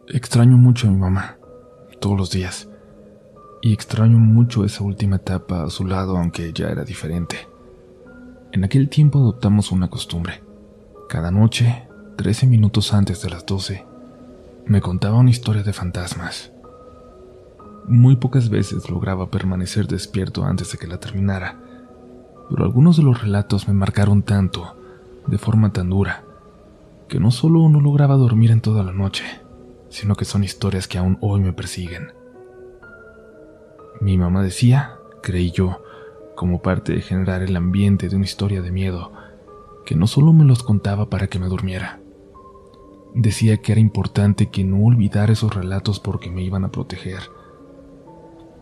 Extraño mucho a mi mamá, todos los días, y extraño mucho esa última etapa a su lado, aunque ya era diferente. En aquel tiempo adoptamos una costumbre. Cada noche, 13 minutos antes de las 12, me contaba una historia de fantasmas. Muy pocas veces lograba permanecer despierto antes de que la terminara, pero algunos de los relatos me marcaron tanto, de forma tan dura, que no solo no lograba dormir en toda la noche, sino que son historias que aún hoy me persiguen. Mi mamá decía, creí yo, como parte de generar el ambiente de una historia de miedo, que no solo me los contaba para que me durmiera. Decía que era importante que no olvidara esos relatos porque me iban a proteger.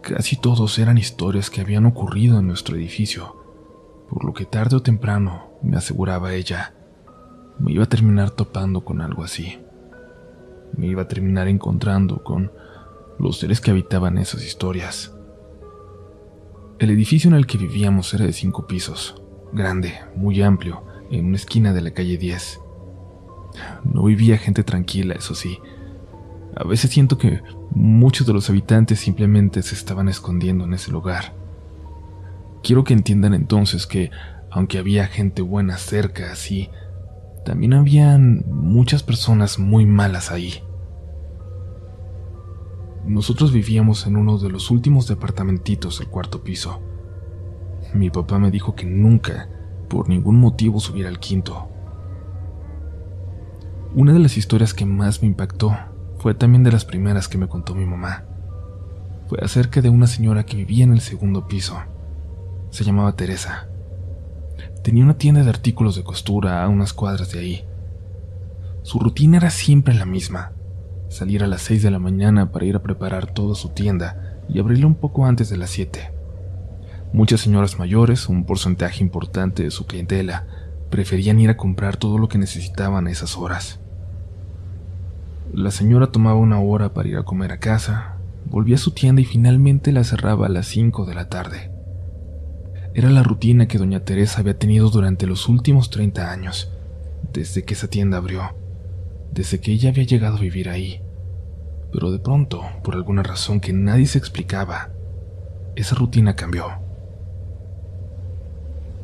Casi todos eran historias que habían ocurrido en nuestro edificio, por lo que tarde o temprano, me aseguraba ella, me iba a terminar topando con algo así. Me iba a terminar encontrando con los seres que habitaban esas historias. El edificio en el que vivíamos era de 5 pisos, grande, muy amplio, en una esquina de la calle 10. No vivía gente tranquila, eso sí. A veces siento que muchos de los habitantes simplemente se estaban escondiendo en ese lugar. Quiero que entiendan entonces que, aunque había gente buena cerca, sí, también habían muchas personas muy malas ahí. Nosotros vivíamos en uno de los últimos departamentitos del 4º piso. Mi papá me dijo que nunca, por ningún motivo, subiera al 5º. Una de las historias que más me impactó fue también de las primeras que me contó mi mamá. Fue acerca de una señora que vivía en el 2º piso. Se llamaba Teresa. Tenía una tienda de artículos de costura a unas cuadras de ahí. Su rutina era siempre la misma: salir a las 6 de la mañana para ir a preparar toda su tienda y abrirla un poco antes de las 7. Muchas señoras mayores, un porcentaje importante de su clientela, preferían ir a comprar todo lo que necesitaban a esas horas. La señora tomaba una hora para ir a comer a casa, volvía a su tienda y finalmente la cerraba a las 5 de la tarde. Era la rutina que doña Teresa había tenido durante los últimos 30 años, desde que esa tienda abrió, desde que ella había llegado a vivir ahí. Pero de pronto, por alguna razón que nadie se explicaba, esa rutina cambió.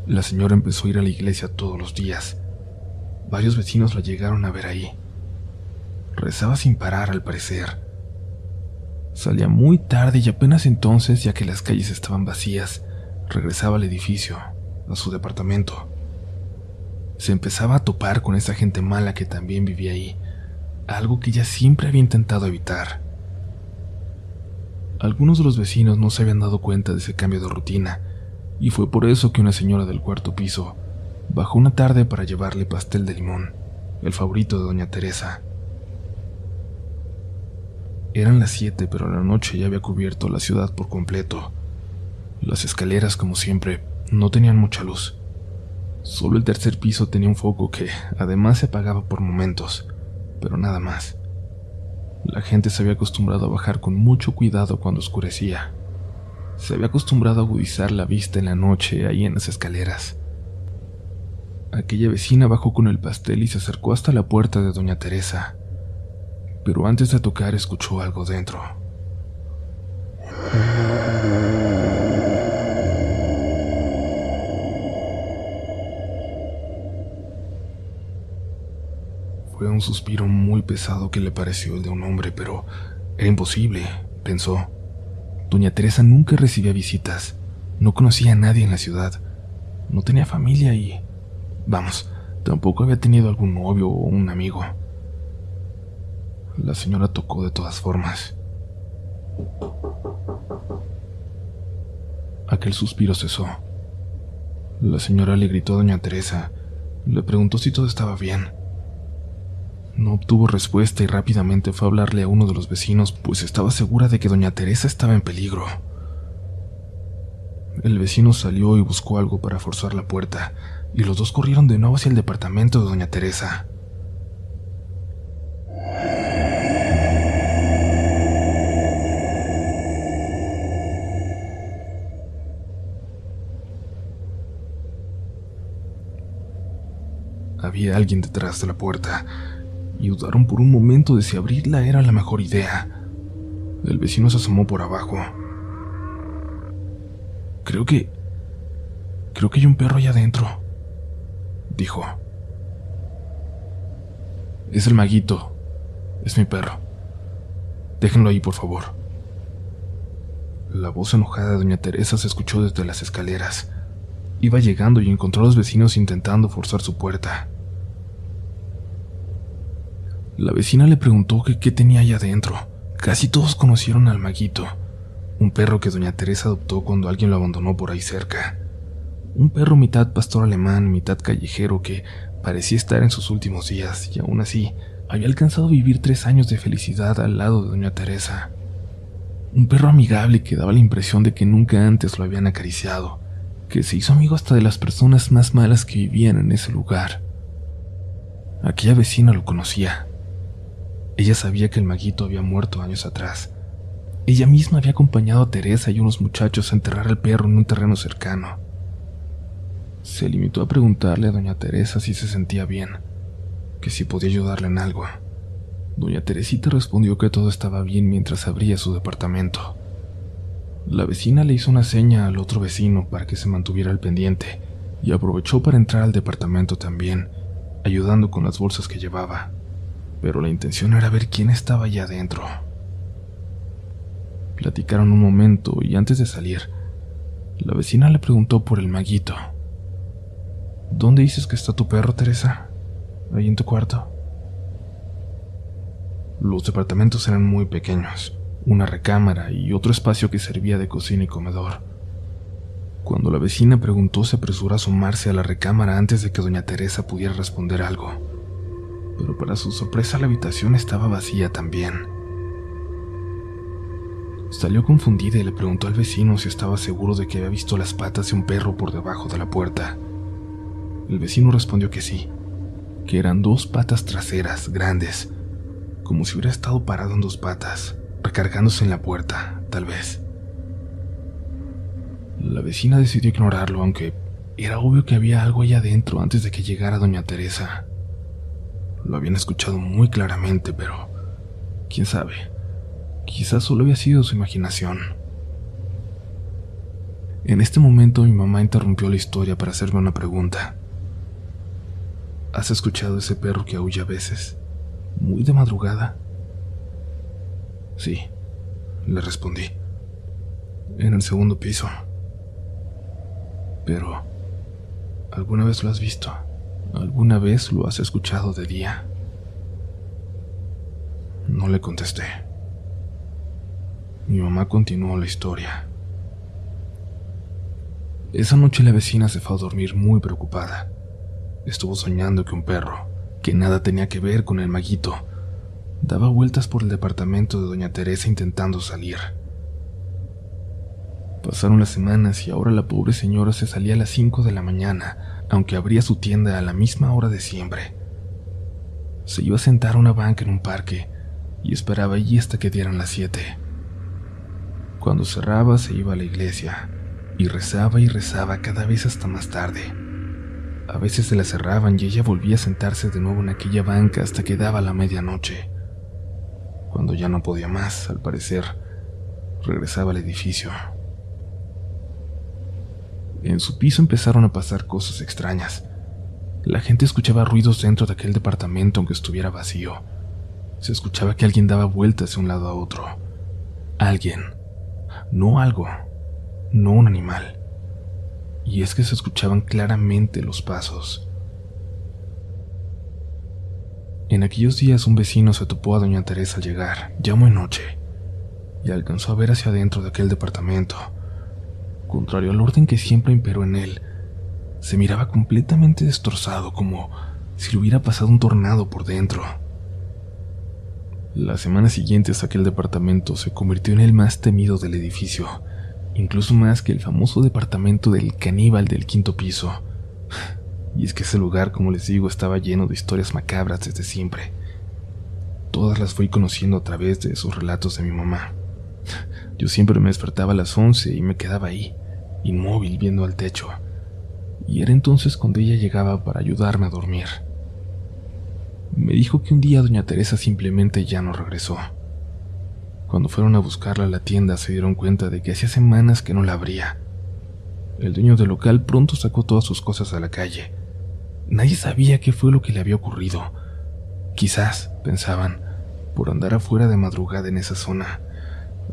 La señora empezó a ir a la iglesia todos los días. Varios vecinos la llegaron a ver ahí. Rezaba sin parar, al parecer. Salía muy tarde y apenas entonces, ya que las calles estaban vacías, regresaba al edificio, a su departamento. Se empezaba a topar con esa gente mala que también vivía ahí, algo que ella siempre había intentado evitar. Algunos de los vecinos no se habían dado cuenta de ese cambio de rutina, y fue por eso que una señora del 4º piso bajó una tarde para llevarle pastel de limón, el favorito de doña Teresa. Eran las 7, pero la noche ya había cubierto la ciudad por completo. Las escaleras, como siempre, no tenían mucha luz. Solo el 3er piso tenía un foco que, además, se apagaba por momentos, pero nada más. La gente se había acostumbrado a bajar con mucho cuidado cuando oscurecía. Se había acostumbrado a agudizar la vista en la noche ahí en las escaleras. Aquella vecina bajó con el pastel y se acercó hasta la puerta de doña Teresa, pero antes de tocar escuchó algo dentro. Fue un suspiro muy pesado que le pareció el de un hombre, pero era imposible, pensó. Doña Teresa nunca recibía visitas, no conocía a nadie en la ciudad, no tenía familia y, vamos, tampoco había tenido algún novio o un amigo. La señora tocó de todas formas. Aquel suspiro cesó. La señora le gritó a doña Teresa, le preguntó si todo estaba bien. No obtuvo respuesta y rápidamente fue a hablarle a uno de los vecinos, pues estaba segura de que doña Teresa estaba en peligro. El vecino salió y buscó algo para forzar la puerta, y los dos corrieron de nuevo hacia el departamento de doña Teresa. Había alguien detrás de la puerta, y dudaron por un momento de si abrirla era la mejor idea. El vecino se asomó por abajo. Creo que hay un perro allá adentro, dijo. Es el Maguito. Es mi perro. Déjenlo ahí, por favor. La voz enojada de doña Teresa se escuchó desde las escaleras. Iba llegando y encontró a los vecinos intentando forzar su puerta. La vecina le preguntó que qué tenía allá adentro. Casi todos conocieron al Maguito, un perro que doña Teresa adoptó cuando alguien lo abandonó por ahí cerca. Un perro mitad pastor alemán, mitad callejero que parecía estar en sus últimos días y aún así había alcanzado a vivir 3 años de felicidad al lado de doña Teresa. Un perro amigable que daba la impresión de que nunca antes lo habían acariciado, que se hizo amigo hasta de las personas más malas que vivían en ese lugar. Aquella vecina lo conocía. Ella sabía que el Maguito había muerto años atrás. Ella misma había acompañado a Teresa y unos muchachos a enterrar al perro en un terreno cercano. Se limitó a preguntarle a doña Teresa si se sentía bien, que si podía ayudarle en algo. Doña Teresita respondió que todo estaba bien mientras abría su departamento. La vecina le hizo una seña al otro vecino para que se mantuviera al pendiente y aprovechó para entrar al departamento también, ayudando con las bolsas que llevaba. Pero la intención era ver quién estaba allá adentro. Platicaron un momento y antes de salir, la vecina le preguntó por el Maguito. ¿Dónde dices que está tu perro, Teresa? ¿Ahí en tu cuarto? Los departamentos eran muy pequeños, una recámara y otro espacio que servía de cocina y comedor. Cuando la vecina preguntó, se apresuró a asomarse a la recámara antes de que doña Teresa pudiera responder algo. Pero para su sorpresa la habitación estaba vacía también. Salió confundida y le preguntó al vecino si estaba seguro de que había visto las patas de un perro por debajo de la puerta. El vecino respondió que sí, que eran 2 patas traseras grandes, como si hubiera estado parado en 2 patas, recargándose en la puerta, tal vez. La vecina decidió ignorarlo, aunque era obvio que había algo allá adentro antes de que llegara doña Teresa. Lo habían escuchado muy claramente, pero quién sabe, quizás solo había sido su imaginación. En este momento mi mamá interrumpió la historia para hacerme una pregunta. ¿Has escuchado ese perro que aúlla a veces, muy de madrugada? Sí, le respondí. En el 2º piso. Pero, ¿alguna vez lo has visto? ¿Alguna vez lo has escuchado de día? No le contesté. Mi mamá continuó la historia. Esa noche la vecina se fue a dormir muy preocupada. Estuvo soñando que un perro, que nada tenía que ver con el Maguito, daba vueltas por el departamento de doña Teresa intentando salir. Pasaron las semanas y ahora la pobre señora se salía a las 5 de la mañana, aunque abría su tienda a la misma hora de siempre. Se iba a sentar a una banca en un parque y esperaba allí hasta que dieran las 7. Cuando cerraba se iba a la iglesia y rezaba cada vez hasta más tarde. A veces se la cerraban y ella volvía a sentarse de nuevo en aquella banca hasta que daba la medianoche. Cuando ya no podía más, al parecer, regresaba al edificio. En su piso empezaron a pasar cosas extrañas. La gente escuchaba ruidos dentro de aquel departamento aunque estuviera vacío. Se escuchaba que alguien daba vueltas de un lado a otro. Alguien, no algo, no un animal. Y es que se escuchaban claramente los pasos. En aquellos días un vecino se topó a doña Teresa al llegar, ya muy noche, y alcanzó a ver hacia adentro de aquel departamento. Contrario al orden que siempre imperó en él, se miraba completamente destrozado, como si le hubiera pasado un tornado por dentro. Las semanas siguientes aquel departamento se convirtió en el más temido del edificio, incluso más que el famoso departamento del caníbal del 5º piso. Y es que ese lugar, como les digo, estaba lleno de historias macabras desde siempre. Todas las fui conociendo a través de esos relatos de mi mamá. Yo siempre me despertaba a las 11 y me quedaba ahí, inmóvil, viendo al techo. Y era entonces cuando ella llegaba para ayudarme a dormir. Me Me dijo que un día doña Teresa simplemente ya no regresó. Cuando fueron a buscarla a la tienda se dieron cuenta de que hacía semanas que no la abría. El dueño del local pronto sacó todas sus cosas a la calle. Nadie sabía qué fue lo que le había ocurrido. Quizás, pensaban, por andar afuera de madrugada en esa zona,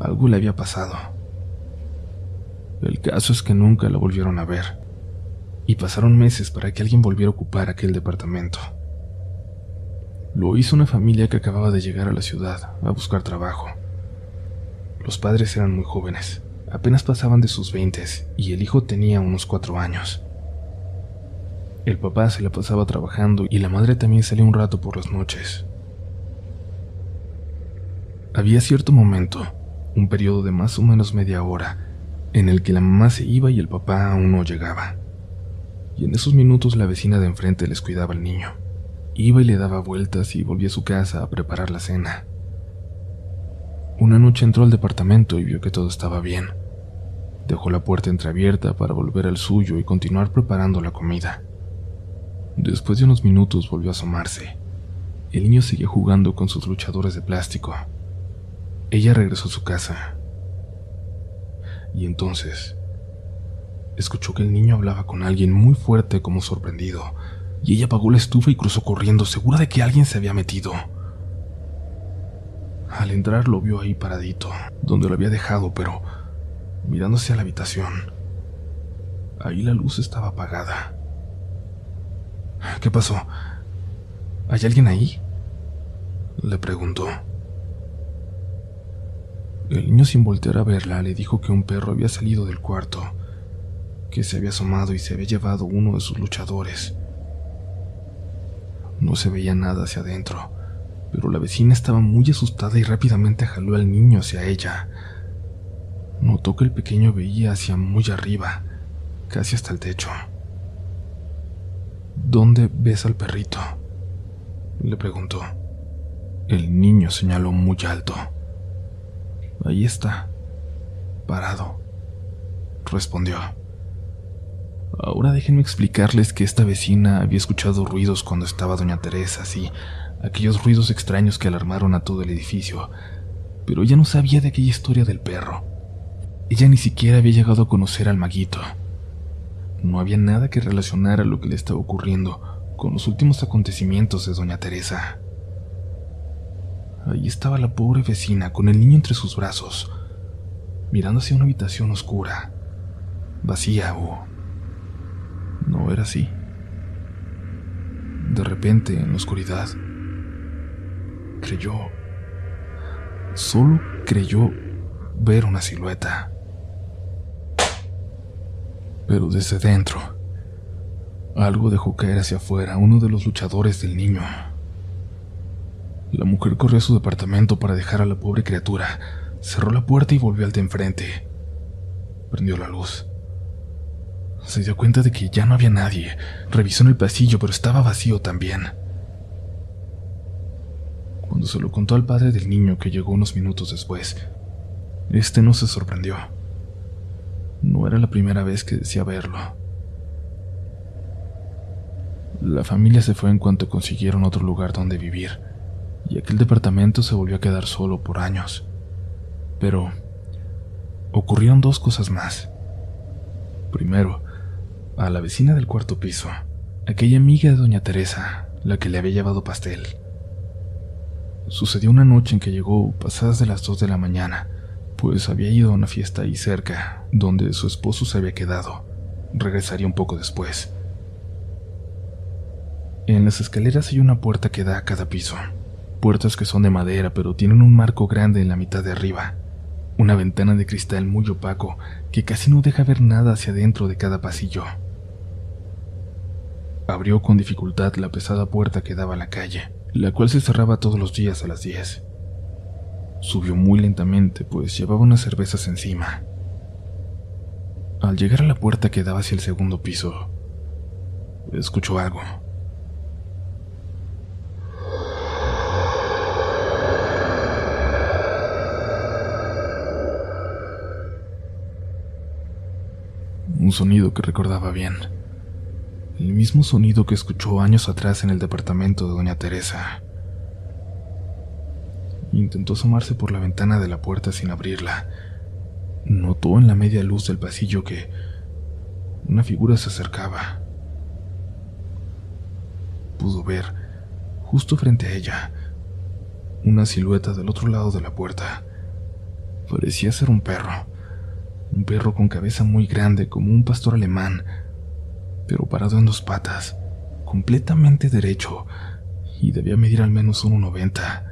algo le había pasado. El caso es que nunca la volvieron a ver, y pasaron meses para que alguien volviera a ocupar aquel departamento. Lo hizo una familia que acababa de llegar a la ciudad a buscar trabajo. Los padres eran muy jóvenes, apenas pasaban de sus 20 y el hijo tenía unos 4 años. El papá se la pasaba trabajando y la madre también salía un rato por las noches. Había cierto momento, un periodo de más o menos media hora, en el que la mamá se iba y el papá aún no llegaba. Y en esos minutos la vecina de enfrente les cuidaba al niño. Iba y le daba vueltas y volvía a su casa a preparar la cena. Una noche entró al departamento y vio que todo estaba bien. Dejó la puerta entreabierta para volver al suyo y continuar preparando la comida. Después de unos minutos volvió a asomarse. El niño seguía jugando con sus luchadores de plástico. Ella regresó a su casa. Y entonces escuchó que el niño hablaba con alguien muy fuerte, como sorprendido, y ella apagó la estufa y cruzó corriendo, segura de que alguien se había metido. Al entrar lo vio ahí paradito, donde lo había dejado, pero mirando hacia la habitación. Ahí la luz estaba apagada. ¿Qué pasó? ¿Hay alguien ahí?, le preguntó. El niño, sin voltear a verla, le dijo que un perro había salido del cuarto, que se había asomado y se había llevado uno de sus luchadores. No se veía nada hacia adentro, pero la vecina estaba muy asustada y rápidamente jaló al niño hacia ella. Notó que el pequeño veía hacia muy arriba, casi hasta el techo. ¿Dónde ves al perrito?, le preguntó. El niño señaló muy alto. Ahí está, parado, respondió. Ahora déjenme explicarles que esta vecina había escuchado ruidos cuando estaba doña Teresa, sí, aquellos ruidos extraños que alarmaron a todo el edificio, pero ella no sabía de aquella historia del perro. Ella ni siquiera había llegado a conocer al maguito. No había nada que relacionara lo que le estaba ocurriendo con los últimos acontecimientos de doña Teresa. Ahí estaba la pobre vecina con el niño entre sus brazos, mirando hacia una habitación oscura, vacía, o no era así. De repente, en la oscuridad, solo creyó ver una silueta. Pero desde dentro, algo dejó caer hacia afuera a uno de los luchadores del niño. La mujer corrió a su departamento para dejar a la pobre criatura, cerró la puerta y volvió al de enfrente. Prendió la luz. Se dio cuenta de que ya no había nadie. Revisó en el pasillo, pero estaba vacío también. Cuando se lo contó al padre del niño, que llegó unos minutos después, este no se sorprendió. No era la primera vez que decía verlo. La familia se fue en cuanto consiguieron otro lugar donde vivir, y aquel departamento se volvió a quedar solo por años. Pero ocurrieron 2 cosas más. Primero, a la vecina del cuarto piso, aquella amiga de doña Teresa, la que le había llevado pastel. Sucedió una noche en que llegó pasadas de las 2 de la mañana, pues había ido a una fiesta ahí cerca, donde su esposo se había quedado. Regresaría un poco después. En las escaleras hay una puerta que da a cada piso. Puertas que son de madera, pero tienen un marco grande en la mitad de arriba. Una ventana de cristal muy opaco que casi no deja ver nada hacia adentro de cada pasillo. Abrió con dificultad la pesada puerta que daba a la calle, la cual se cerraba todos los días a las 10. Subió muy lentamente, pues llevaba unas cervezas encima. Al llegar a la puerta que daba hacia el segundo piso, escuchó algo. Un sonido que recordaba bien. El mismo sonido que escuchó años atrás en el departamento de doña Teresa. Intentó asomarse por la ventana de la puerta sin abrirla. Notó en la media luz del pasillo que una figura se acercaba. Pudo ver, justo frente a ella, una silueta del otro lado de la puerta. Parecía ser un perro con cabeza muy grande como un pastor alemán, pero parado en dos patas, completamente derecho, y debía medir al menos 1,90.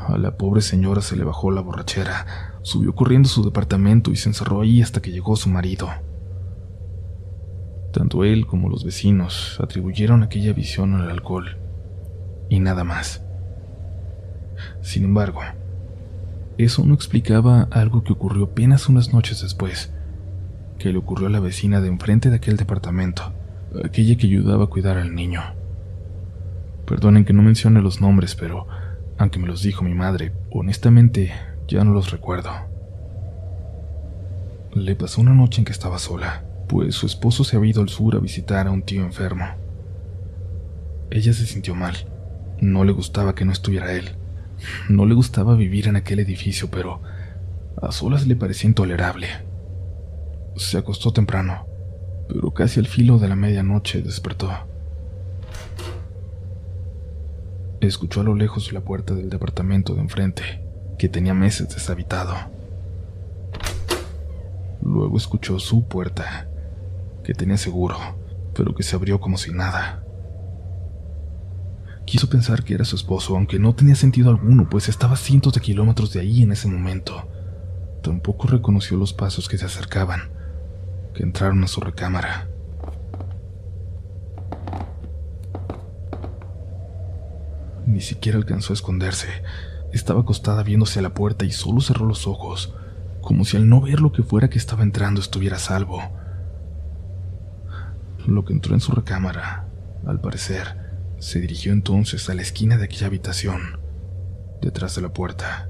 A la pobre señora se le bajó la borrachera, subió corriendo a su departamento y se encerró ahí hasta que llegó su marido. Tanto él como los vecinos atribuyeron aquella visión al alcohol, y nada más. Sin embargo, eso no explicaba algo que ocurrió apenas unas noches después, que le ocurrió a la vecina de enfrente de aquel departamento, aquella que ayudaba a cuidar al niño. Perdonen que no mencione los nombres, pero aunque me los dijo mi madre, honestamente ya no los recuerdo. Le pasó una noche en que estaba sola, pues su esposo se había ido al sur a visitar a un tío enfermo. Ella se sintió mal, no le gustaba que no estuviera él, no le gustaba vivir en aquel edificio, pero a solas le parecía intolerable. Se acostó temprano, pero casi al filo de la medianoche despertó. Escuchó a lo lejos la puerta del departamento de enfrente, que tenía meses deshabitado. Luego escuchó su puerta, que tenía seguro, pero que se abrió como si nada. Quiso pensar que era su esposo, aunque no tenía sentido alguno, pues estaba a cientos de kilómetros de ahí en ese momento. Tampoco reconoció los pasos que se acercaban, que entraron a su recámara. Ni siquiera alcanzó a esconderse. Estaba acostada viéndose a la puerta y solo cerró los ojos, como si al no ver lo que fuera que estaba entrando estuviera a salvo. Lo que entró en su recámara, al parecer, se dirigió entonces a la esquina de aquella habitación, detrás de la puerta.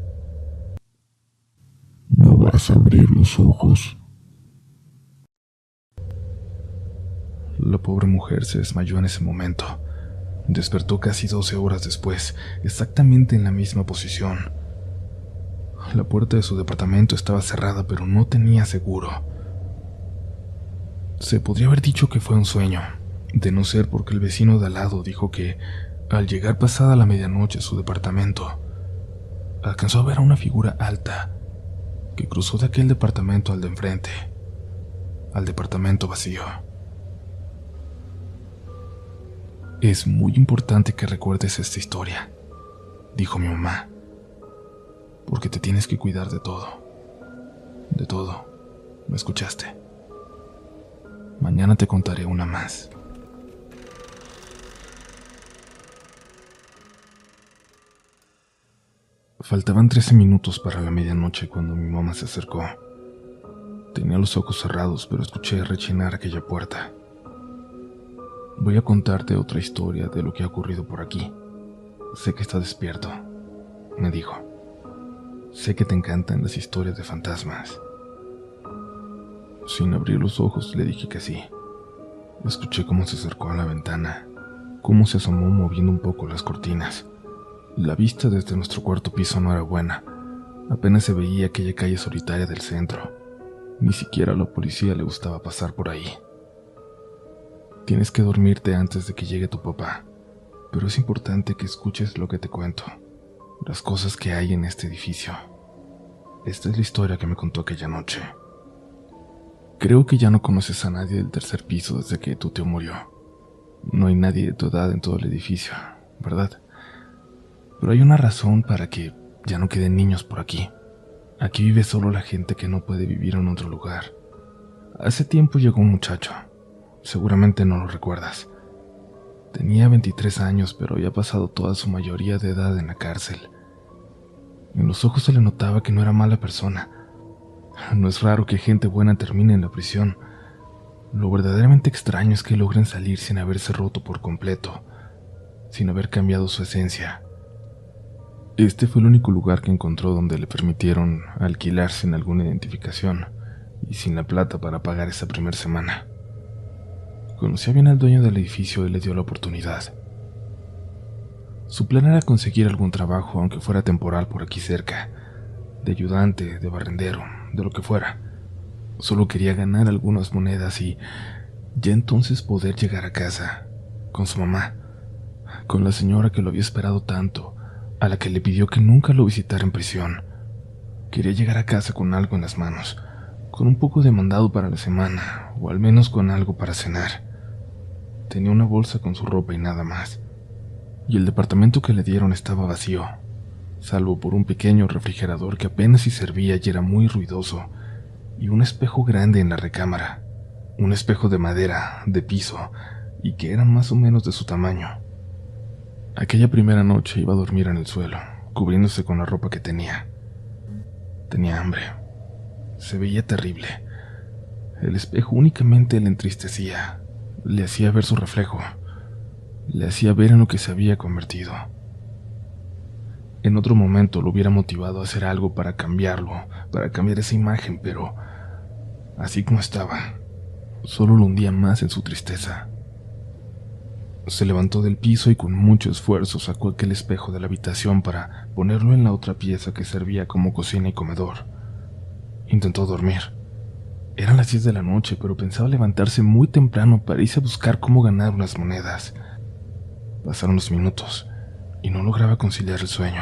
No vas a abrir los ojos. La pobre mujer se desmayó en ese momento. Despertó casi 12 horas después, exactamente en la misma posición. La puerta de su departamento estaba cerrada, pero no tenía seguro. Se podría haber dicho que fue un sueño, de no ser porque el vecino de al lado dijo que, al llegar pasada la medianoche a su departamento, alcanzó a ver a una figura alta que cruzó de aquel departamento al de enfrente, al departamento vacío. Es muy importante que recuerdes esta historia, dijo mi mamá, porque te tienes que cuidar de todo. De todo. ¿Me escuchaste? Mañana te contaré una más. Faltaban 13 minutos para la medianoche cuando mi mamá se acercó. Tenía los ojos cerrados, pero escuché rechinar aquella puerta. Voy a contarte otra historia de lo que ha ocurrido por aquí. Sé que estás despierto, me dijo. Sé que te encantan las historias de fantasmas. Sin abrir los ojos le dije que sí. Escuché cómo se acercó a la ventana, cómo se asomó moviendo un poco las cortinas. La vista desde nuestro cuarto piso no era buena. Apenas se veía aquella calle solitaria del centro. Ni siquiera a la policía le gustaba pasar por ahí. Tienes que dormirte antes de que llegue tu papá, pero es importante que escuches lo que te cuento, las cosas que hay en este edificio. Esta es la historia que me contó aquella noche. Creo que ya no conoces a nadie del tercer piso desde que tu tío murió. No hay nadie de tu edad en todo el edificio, ¿verdad? Pero hay una razón para que ya no queden niños por aquí. Aquí vive solo la gente que no puede vivir en otro lugar. Hace tiempo llegó un muchacho. Seguramente no lo recuerdas. Tenía 23 años, pero había pasado toda su mayoría de edad en la cárcel. En los ojos se le notaba que no era mala persona. No es raro que gente buena termine en la prisión. Lo verdaderamente extraño es que logren salir sin haberse roto por completo, sin haber cambiado su esencia. Este fue el único lugar que encontró donde le permitieron alquilar sin alguna identificación y sin la plata para pagar esa primera semana. Conocía bien al dueño del edificio y le dio la oportunidad. Su plan era conseguir algún trabajo, aunque fuera temporal por aquí cerca, de ayudante, de barrendero, de lo que fuera. Solo quería ganar algunas monedas y ya entonces poder llegar a casa, con su mamá, con la señora que lo había esperado tanto, a la que le pidió que nunca lo visitara en prisión. Quería llegar a casa con algo en las manos, con un poco de mandado para la semana, o al menos con algo para cenar. Tenía una bolsa con su ropa y nada más, y el departamento que le dieron estaba vacío, salvo por un pequeño refrigerador que apenas si servía y era muy ruidoso, y un espejo grande en la recámara, un espejo de madera, de piso, y que era más o menos de su tamaño. Aquella primera noche iba a dormir en el suelo, cubriéndose con la ropa que tenía. Tenía hambre. Se veía terrible. El espejo únicamente le entristecía, le hacía ver su reflejo, le hacía ver en lo que se había convertido. En otro momento lo hubiera motivado a hacer algo para cambiarlo, para cambiar esa imagen, pero así como estaba, solo lo hundía más en su tristeza. Se levantó del piso y con mucho esfuerzo sacó aquel espejo de la habitación para ponerlo en la otra pieza que servía como cocina y comedor. Intentó dormir. Eran las 10 de la noche, pero pensaba levantarse muy temprano para irse a buscar cómo ganar unas monedas. Pasaron los minutos y no lograba conciliar el sueño.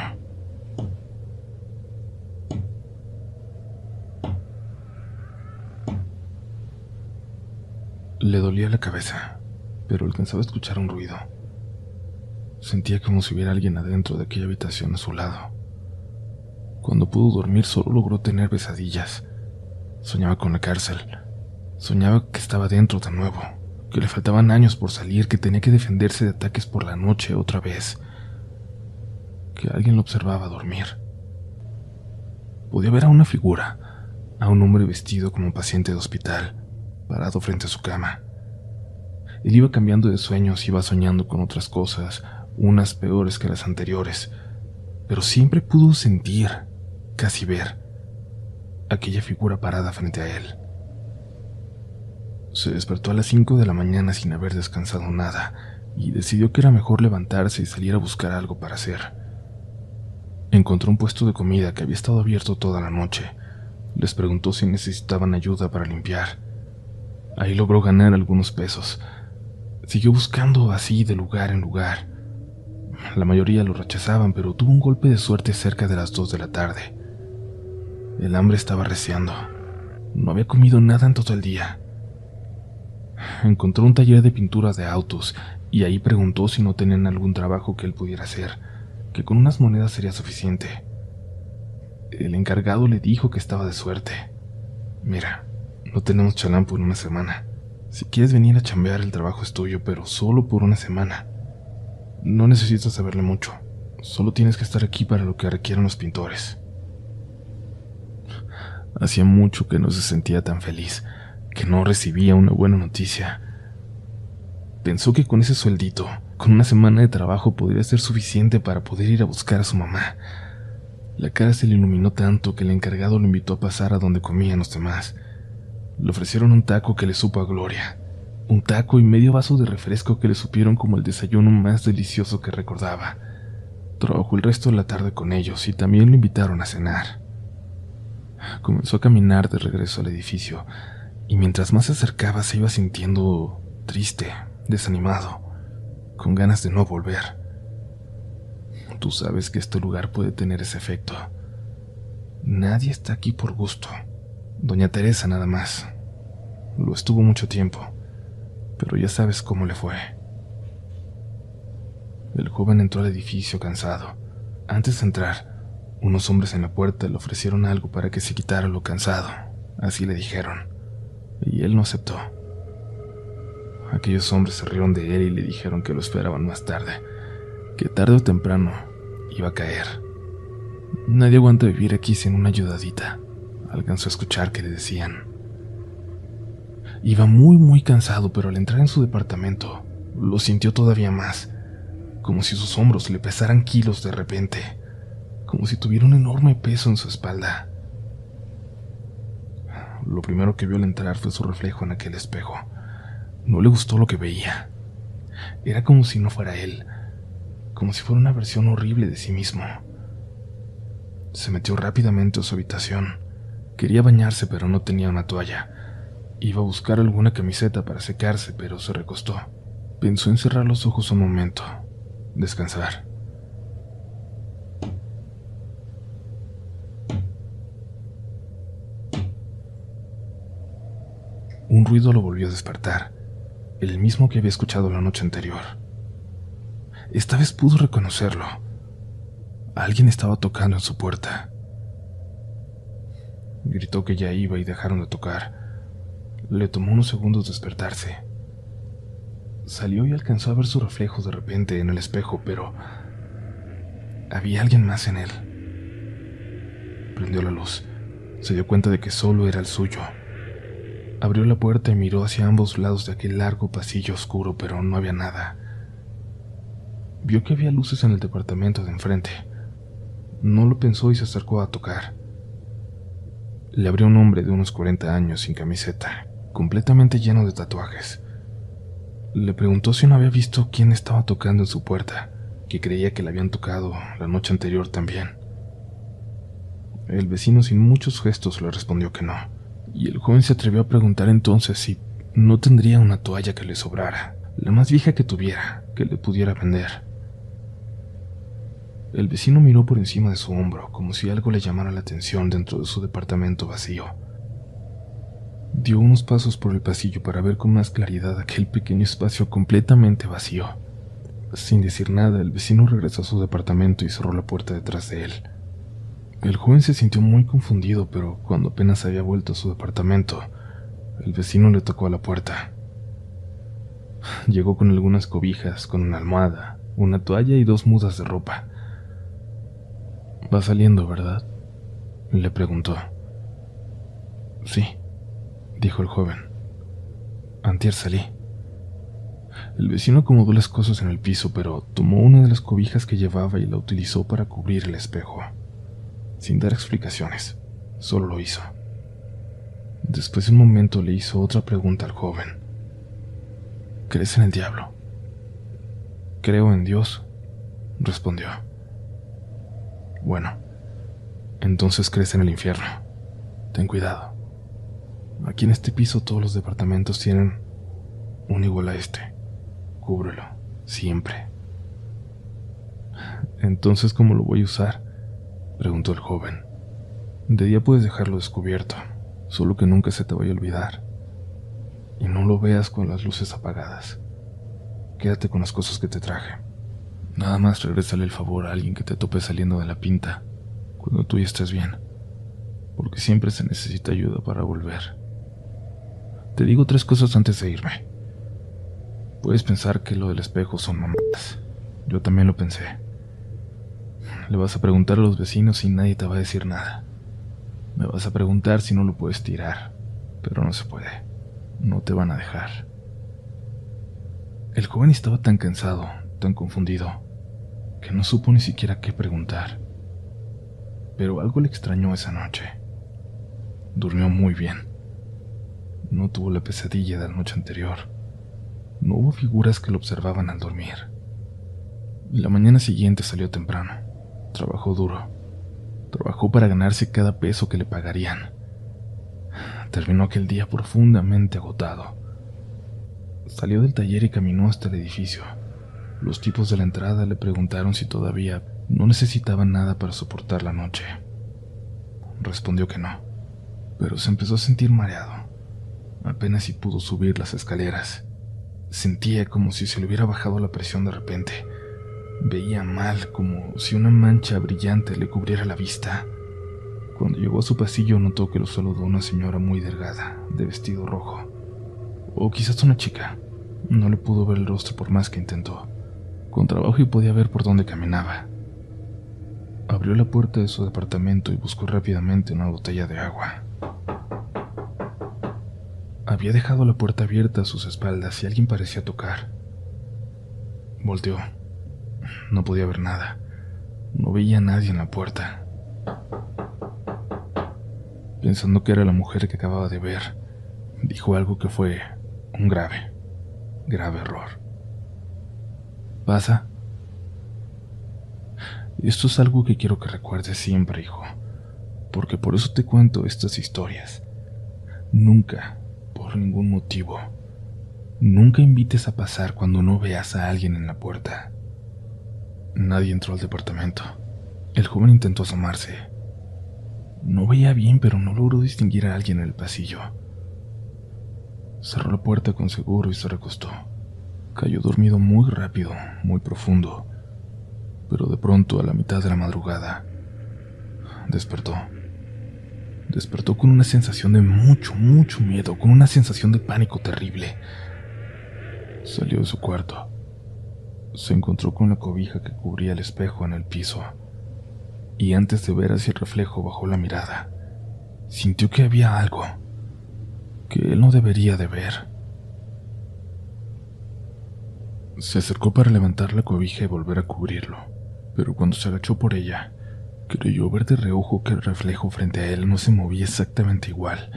Le dolía la cabeza, pero alcanzaba a escuchar un ruido. Sentía como si hubiera alguien adentro de aquella habitación a su lado. Cuando pudo dormir solo logró tener pesadillas. Soñaba con la cárcel. Soñaba que estaba dentro de nuevo, que le faltaban años por salir, que tenía que defenderse de ataques por la noche otra vez, que alguien lo observaba dormir. Podía ver a una figura, a un hombre vestido como paciente de hospital, parado frente a su cama. Él iba cambiando de sueños, iba soñando con otras cosas, unas peores que las anteriores, pero siempre pudo sentir, casi ver, aquella figura parada frente a él. Se despertó a las 5 de la mañana sin haber descansado nada y decidió que era mejor levantarse y salir a buscar algo para hacer. Encontró un puesto de comida que había estado abierto toda la noche. Les preguntó si necesitaban ayuda para limpiar. Ahí logró ganar algunos pesos. Siguió buscando así de lugar en lugar. La mayoría lo rechazaban, pero tuvo un golpe de suerte cerca de las 2 de la tarde. El hambre estaba arreciando. No había comido nada en todo el día. Encontró un taller de pintura de autos y ahí preguntó si no tenían algún trabajo que él pudiera hacer, que con unas monedas sería suficiente. El encargado le dijo que estaba de suerte. Mira, no tenemos chalampo en una semana. Si quieres venir a chambear, el trabajo es tuyo, pero solo por una semana. No necesitas saberle mucho. Solo tienes que estar aquí para lo que requieran los pintores. Hacía mucho que no se sentía tan feliz, que no recibía una buena noticia. Pensó que con ese sueldito, con una semana de trabajo, podría ser suficiente para poder ir a buscar a su mamá. La cara se le iluminó tanto que el encargado lo invitó a pasar a donde comían los demás. Le ofrecieron un taco que le supo a gloria, un taco y medio vaso de refresco que le supieron como el desayuno más delicioso que recordaba. Trabajó el resto de la tarde con ellos y también lo invitaron a cenar. Comenzó a caminar de regreso al edificio, y mientras más se acercaba se iba sintiendo triste, desanimado, con ganas de no volver. Tú sabes que este lugar puede tener ese efecto. Nadie está aquí por gusto. Doña Teresa nada más. Lo estuvo mucho tiempo, pero ya sabes cómo le fue. El joven entró al edificio cansado. Antes de entrar, unos hombres en la puerta le ofrecieron algo para que se quitara lo cansado, así le dijeron, y él no aceptó. Aquellos hombres se rieron de él y le dijeron que lo esperaban más tarde, que tarde o temprano iba a caer. Nadie aguanta vivir aquí sin una ayudadita, alcanzó a escuchar que le decían. Iba muy cansado, pero al entrar en su departamento, lo sintió todavía más, como si sus hombros le pesaran kilos de repente, como si tuviera un enorme peso en su espalda. Lo primero que vio al entrar fue su reflejo en aquel espejo. No le gustó lo que veía. Era como si no fuera él. como si fuera una versión horrible de sí mismo. Se metió rápidamente a su habitación. Quería bañarse, pero no tenía una toalla. Iba a buscar alguna camiseta para secarse, pero se recostó. Pensó en cerrar los ojos un momento, descansar. Un ruido lo volvió a despertar, el mismo que había escuchado la noche anterior. Esta vez pudo reconocerlo. Alguien estaba tocando en su puerta. Gritó que ya iba y dejaron de tocar. Le tomó unos segundos despertarse. Salió y alcanzó a ver su reflejo de repente en el espejo, pero había alguien más en él. Prendió la luz. Se dio cuenta de que solo era el suyo. Abrió la puerta y miró hacia ambos lados de aquel largo pasillo oscuro, pero no había nada. Vio que había luces en el departamento de enfrente. No lo pensó y se acercó a tocar. Le abrió un hombre de unos 40 años sin camiseta, completamente lleno de tatuajes. Le preguntó si no había visto quién estaba tocando en su puerta, que creía que le habían tocado la noche anterior también. El vecino sin muchos gestos le respondió que no, y el joven se atrevió a preguntar entonces si no tendría una toalla que le sobrara, la más vieja que tuviera, que le pudiera vender. El vecino miró por encima de su hombro, como si algo le llamara la atención dentro de su departamento vacío. Dio unos pasos por el pasillo para ver con más claridad aquel pequeño espacio completamente vacío. Sin decir nada, el vecino regresó a su departamento y cerró la puerta detrás de él. El joven se sintió muy confundido, pero cuando apenas había vuelto a su departamento, el vecino le tocó a la puerta. Llegó con algunas cobijas, con una almohada, una toalla y 2 mudas de ropa. «¿Va saliendo, verdad?», le preguntó. «Sí», dijo el joven. «Antier salí». El vecino acomodó las cosas en el piso, pero tomó una de las cobijas que llevaba y la utilizó para cubrir el espejo. Sin dar explicaciones, solo lo hizo. Después de un momento le hizo otra pregunta al joven. «¿Crees en el diablo?». «Creo en Dios», respondió. «Bueno, entonces crees en el infierno. Ten cuidado. Aquí en este piso todos los departamentos tienen uno igual a este. Cúbrelo, siempre». «Entonces, ¿cómo lo voy a usar?», preguntó el joven. «De día puedes dejarlo descubierto, solo que nunca se te vaya a olvidar. Y no lo veas con las luces apagadas. Quédate con las cosas que te traje. Nada más regrésale el favor a alguien que te tope saliendo de la pinta, cuando tú ya estés bien, porque siempre se necesita ayuda para volver. Te digo 3 cosas antes de irme. Puedes pensar que lo del espejo son mamadas. Yo también lo pensé. Le vas a preguntar a los vecinos y nadie te va a decir nada. Me vas a preguntar si no lo puedes tirar, pero no se puede. No te van a dejar». El joven estaba tan cansado, tan confundido, que no supo ni siquiera qué preguntar. Pero algo le extrañó esa noche. Durmió muy bien. No tuvo la pesadilla de la noche anterior. No hubo figuras que lo observaban al dormir. La mañana siguiente salió temprano. Trabajó duro. Trabajó para ganarse cada peso que le pagarían. Terminó aquel día profundamente agotado. Salió del taller y caminó hasta el edificio. Los tipos de la entrada le preguntaron si todavía no necesitaba nada para soportar la noche. Respondió que no, pero se empezó a sentir mareado. Apenas si pudo subir las escaleras. Sentía como si se le hubiera bajado la presión de repente. Veía mal, como si una mancha brillante le cubriera la vista. Cuando llegó a su pasillo notó que lo saludó una señora muy delgada, de vestido rojo. O quizás una chica. No le pudo ver el rostro por más que intentó. Con trabajo y podía ver por dónde caminaba. Abrió la puerta de su departamento y buscó rápidamente una botella de agua. Había dejado la puerta abierta a sus espaldas y alguien parecía tocar. Volteó. No podía ver nada. No veía a nadie en la puerta. Pensando que era la mujer que acababa de ver, dijo algo que fue un grave error. «¿Pasa?», Esto es algo que quiero que recuerdes siempre, hijo, porque por eso te cuento estas historias. Nunca, por ningún motivo, nunca invites a pasar cuando no veas a alguien en la puerta. Nadie entró al departamento. El joven intentó asomarse. No veía bien, pero no logró distinguir a alguien en el pasillo. Cerró la puerta con seguro y se recostó. Cayó dormido muy rápido, muy profundo, pero de pronto, a la mitad de la madrugada, despertó. Despertó con una sensación de mucho miedo, con una sensación de pánico terrible. Salió de su cuarto. Se encontró con la cobija que cubría el espejo en el piso, y antes de ver hacia el reflejo bajó la mirada. Sintió que había algo que él no debería de ver. Se acercó para levantar la cobija y volver a cubrirlo, pero cuando se agachó por ella, creyó ver de reojo que el reflejo frente a él no se movía exactamente igual.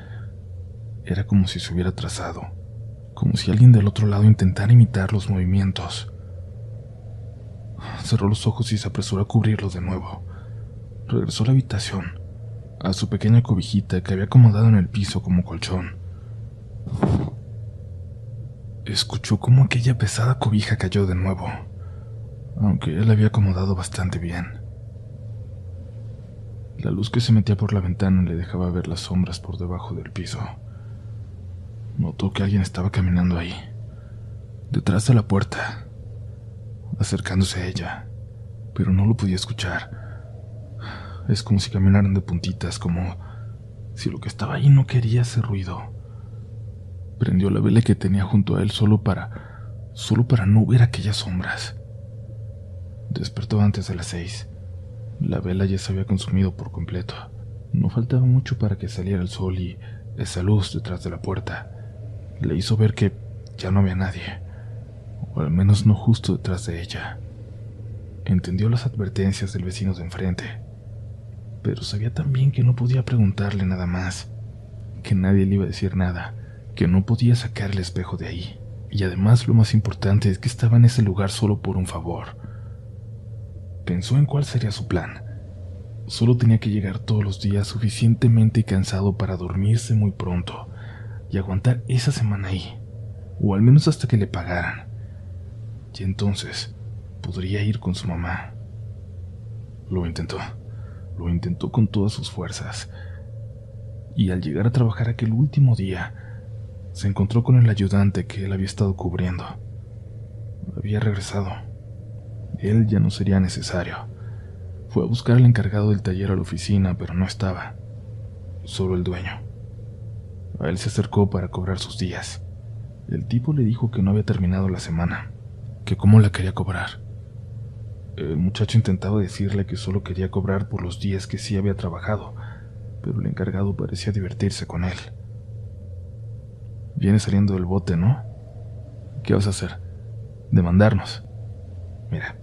Era como si se hubiera trazado, como si alguien del otro lado intentara imitar los movimientos. Cerró los ojos y se apresuró a cubrirlos de nuevo. Regresó a la habitación, a su pequeña cobijita que había acomodado en el piso como colchón. Escuchó cómo aquella pesada cobija cayó de nuevo, aunque él la había acomodado bastante bien. La luz que se metía por la ventana le dejaba ver las sombras por debajo del piso. Notó que alguien estaba caminando ahí, detrás de la puerta, acercándose a ella, pero no lo podía escuchar. Es como si caminaran de puntitas, como si lo que estaba ahí no quería hacer ruido. Prendió la vela que tenía junto a él solo para no ver aquellas sombras. Despertó antes de las 6. La vela ya se había consumido por completo. No faltaba mucho para que saliera el sol y esa luz detrás de la puerta le hizo ver que ya no había nadie, o al menos no justo detrás de ella. Entendió las advertencias del vecino de enfrente, pero sabía también que no podía preguntarle nada más, que nadie le iba a decir nada, que no podía sacar el espejo de ahí, y además lo más importante es que estaba en ese lugar solo por un favor. Pensó en cuál sería su plan. Solo tenía que llegar todos los días suficientemente cansado para dormirse muy pronto y aguantar esa semana ahí, o al menos hasta que le pagaran. Y entonces podría ir con su mamá. Lo intentó con todas sus fuerzas, y al llegar a trabajar aquel último día, se encontró con el ayudante que él había estado cubriendo. Había regresado. Él ya no sería necesario. Fue a buscar al encargado del taller a la oficina, pero no estaba. Solo el dueño. A él se acercó para cobrar sus días. El tipo le dijo que no había terminado la semana, que cómo la quería cobrar. El muchacho intentaba decirle que solo quería cobrar por los días que sí había trabajado, pero el encargado parecía divertirse con él. Vienes saliendo del bote, ¿no? ¿Qué vas a hacer? Demandarnos. Mira,